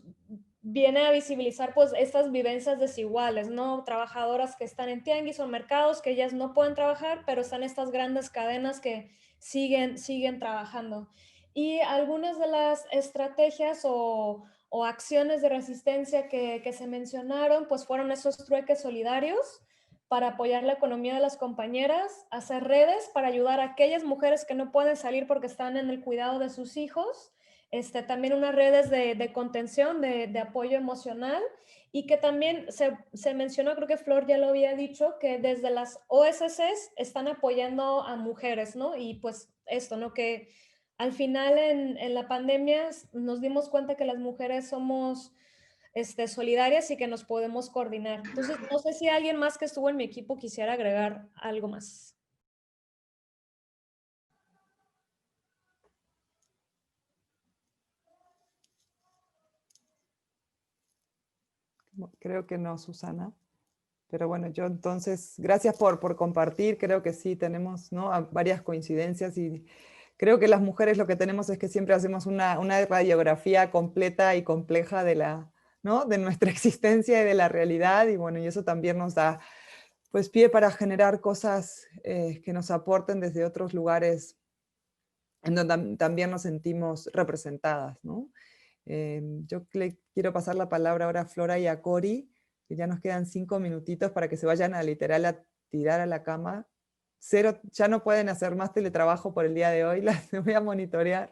viene a visibilizar pues estas vivencias desiguales, ¿no? Trabajadoras que están en tianguis o mercados, que ellas no pueden trabajar, pero están estas grandes cadenas que siguen trabajando. Y algunas de las estrategias o acciones de resistencia que se mencionaron, pues fueron esos trueques solidarios para apoyar la economía de las compañeras, hacer redes para ayudar a aquellas mujeres que no pueden salir porque están en el cuidado de sus hijos, también unas redes de contención, de apoyo emocional, y que también se mencionó, creo que Flor ya lo había dicho, que desde las OSCs están apoyando a mujeres, ¿no? Y pues esto, ¿no? Que al final en la pandemia nos dimos cuenta que las mujeres somos solidarias y que nos podemos coordinar. Entonces, no sé si alguien más que estuvo en mi equipo quisiera agregar algo más. Creo que no, Susana. Pero bueno, yo entonces, gracias por compartir. Creo que sí tenemos, ¿no? Varias coincidencias y creo que las mujeres lo que tenemos es que siempre hacemos una radiografía completa y compleja ¿no? de nuestra existencia y de la realidad, y bueno, y eso también nos da pues pie para generar cosas que nos aporten desde otros lugares en donde también nos sentimos representadas, ¿no? Yo le quiero pasar la palabra ahora a Flora y a Cori. que ya nos quedan 5 minutitos para que se vayan a literal a tirar a la cama. 0, ya no pueden hacer más teletrabajo por el día de hoy, las voy a monitorear.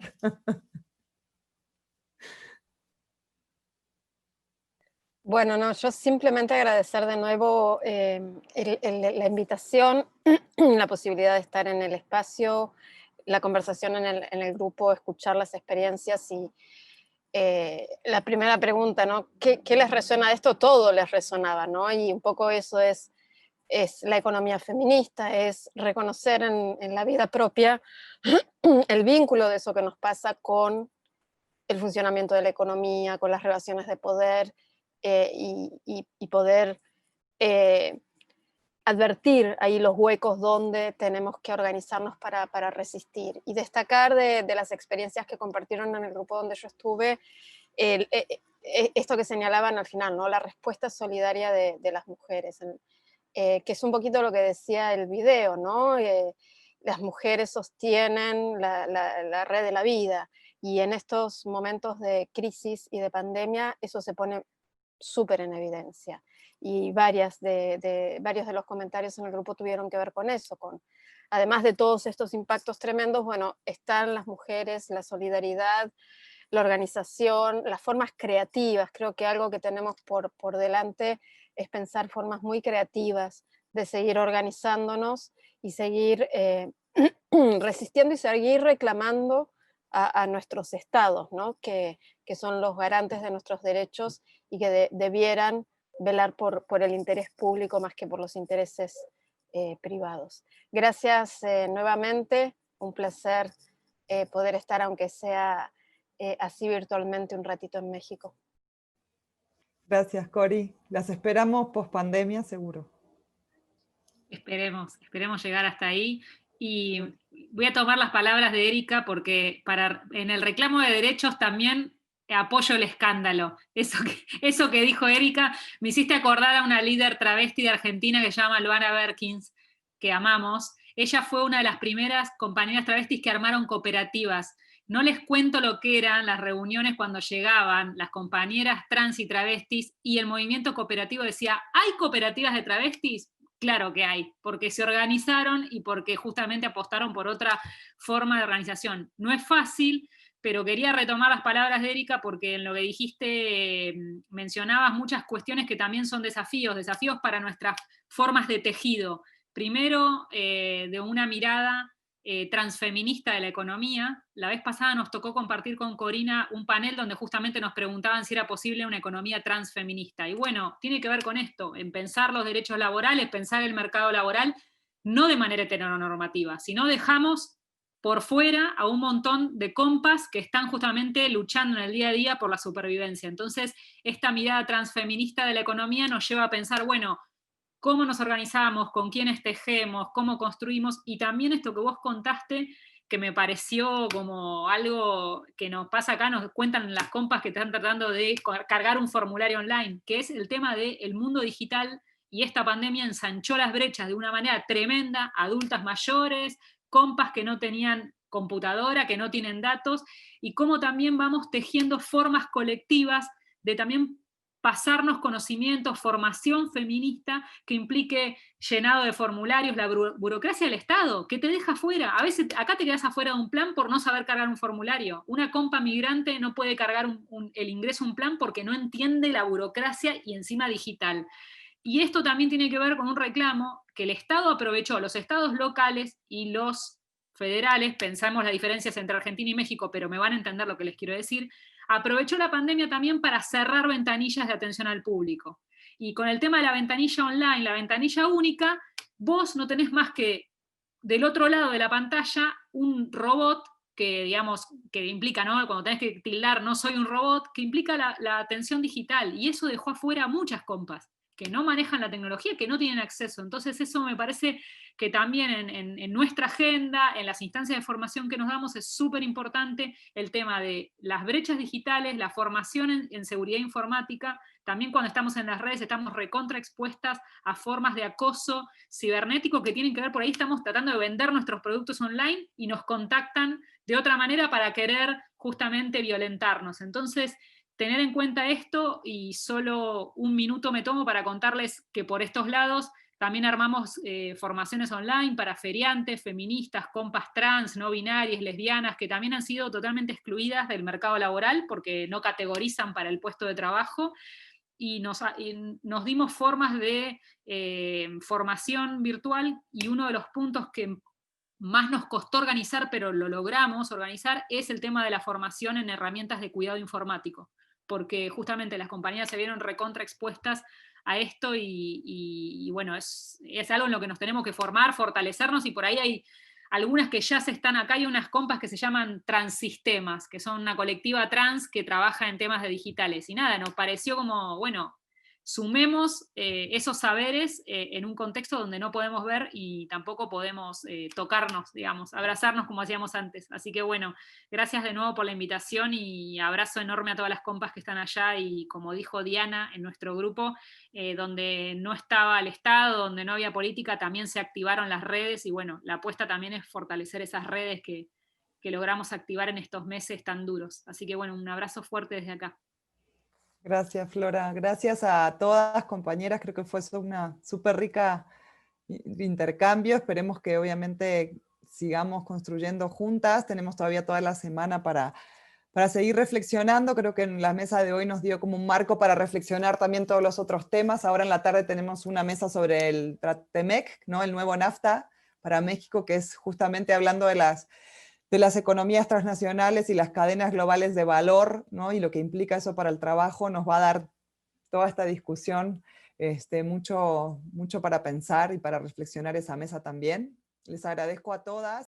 Bueno, no, yo simplemente agradecer de nuevo la invitación, la posibilidad de estar en el espacio, la conversación en el grupo, escuchar las experiencias y la primera pregunta, ¿no? ¿Qué les resuena de esto? Todo les resonaba, ¿no? Y un poco eso es la economía feminista, es reconocer en la vida propia el vínculo de eso que nos pasa con el funcionamiento de la economía, con las relaciones de poder, y poder advertir ahí los huecos donde tenemos que organizarnos para resistir. Y destacar de las experiencias que compartieron en el grupo donde yo estuve, esto que señalaban al final, ¿no? La respuesta solidaria de las mujeres, que es un poquito lo que decía el video, ¿no? Las mujeres sostienen la red de la vida, y en estos momentos de crisis y de pandemia eso se pone súper en evidencia, y varios de los comentarios en el grupo tuvieron que ver con eso, además de todos estos impactos tremendos, bueno, están las mujeres, la solidaridad, la organización, las formas creativas. Creo que algo que tenemos por delante es pensar formas muy creativas de seguir organizándonos y seguir resistiendo y seguir reclamando a nuestros estados, ¿no? que son los garantes de nuestros derechos y que debieran velar por el interés público más que por los intereses privados. Gracias nuevamente, un placer poder estar, aunque sea así virtualmente, un ratito en México. Gracias, Cori. Las esperamos post pandemia, seguro. Esperemos llegar hasta ahí. Y voy a tomar las palabras de Erika porque en el reclamo de derechos también apoyo el escándalo. Eso que dijo Erika, me hiciste acordar a una líder travesti de Argentina que se llama Luana Berkins, que amamos. Ella fue una de las primeras compañeras travestis que armaron cooperativas. No les cuento lo que eran las reuniones cuando llegaban las compañeras trans y travestis y el movimiento cooperativo decía, ¿hay cooperativas de travestis? Claro que hay, porque se organizaron y porque justamente apostaron por otra forma de organización. No es fácil, pero quería retomar las palabras de Erika porque en lo que dijiste mencionabas muchas cuestiones que también son desafíos para nuestras formas de tejido. Primero, de una mirada transfeminista de la economía. La vez pasada nos tocó compartir con Corina un panel donde justamente nos preguntaban si era posible una economía transfeminista. Y bueno, tiene que ver con esto, en pensar los derechos laborales, pensar el mercado laboral, no de manera heteronormativa, sino dejamos por fuera a un montón de compas que están justamente luchando en el día a día por la supervivencia. Entonces, esta mirada transfeminista de la economía nos lleva a pensar, bueno, cómo nos organizamos, con quiénes tejemos, cómo construimos, y también esto que vos contaste, que me pareció como algo que nos pasa acá, nos cuentan las compas que están tratando de cargar un formulario online, que es el tema del mundo digital, y esta pandemia ensanchó las brechas de una manera tremenda, adultas mayores, compas que no tenían computadora, que no tienen datos, y cómo también vamos tejiendo formas colectivas de también pasarnos conocimientos, formación feminista que implique llenado de formularios, la burocracia del Estado, que te deja fuera. A veces acá te quedas afuera de un plan por no saber cargar un formulario. Una compa migrante no puede cargar el ingreso a un plan porque no entiende la burocracia y encima digital. Y esto también tiene que ver con un reclamo que el Estado aprovechó, los estados locales y los federales, pensamos las diferencias entre Argentina y México, pero me van a entender lo que les quiero decir, aprovechó la pandemia también para cerrar ventanillas de atención al público. Y con el tema de la ventanilla online, la ventanilla única, vos no tenés más que del otro lado de la pantalla un robot que, digamos, que implica, ¿no? Cuando tenés que tildar no soy un robot, que implica la atención digital. Y eso dejó afuera a muchas compas que no manejan la tecnología, que no tienen acceso. Entonces eso me parece que también en nuestra agenda, en las instancias de formación que nos damos, es súper importante el tema de las brechas digitales, la formación en seguridad informática. También cuando estamos en las redes estamos recontraexpuestas a formas de acoso cibernético que tienen que ver, por ahí estamos tratando de vender nuestros productos online y nos contactan de otra manera para querer justamente violentarnos. Entonces, tener en cuenta esto, y solo un minuto me tomo para contarles que por estos lados también armamos formaciones online para feriantes, feministas, compas trans, no binarias, lesbianas, que también han sido totalmente excluidas del mercado laboral porque no categorizan para el puesto de trabajo, y nos dimos formas de formación virtual, y uno de los puntos que más nos costó organizar, pero lo logramos organizar, es el tema de la formación en herramientas de cuidado informático, porque justamente las compañías se vieron recontra expuestas a esto, y bueno, es algo en lo que nos tenemos que formar, fortalecernos, y por ahí hay algunas que ya se están acá. Hay unas compas que se llaman Transsistemas, que son una colectiva trans que trabaja en temas de digitales, y nada, nos pareció como, bueno, sumemos esos saberes en un contexto donde no podemos ver y tampoco podemos tocarnos, digamos, abrazarnos como hacíamos antes. Así que bueno, gracias de nuevo por la invitación, y abrazo enorme a todas las compas que están allá, y como dijo Diana, en nuestro grupo, donde no estaba el Estado, donde no había política, también se activaron las redes, y bueno, la apuesta también es fortalecer esas redes que logramos activar en estos meses tan duros. Así que bueno, un abrazo fuerte desde acá. Gracias, Flora. Gracias a todas las compañeras. Creo que fue una súper rica intercambio. Esperemos que obviamente sigamos construyendo juntas. Tenemos todavía toda la semana para seguir reflexionando. Creo que en la mesa de hoy nos dio como un marco para reflexionar también todos los otros temas. Ahora en la tarde tenemos una mesa sobre el TEMEC, ¿no? El nuevo NAFTA para México, que es justamente hablando de las economías transnacionales y las cadenas globales de valor, ¿no? Y lo que implica eso para el trabajo. Nos va a dar toda esta discusión mucho para pensar y para reflexionar esa mesa también. Les agradezco a todas.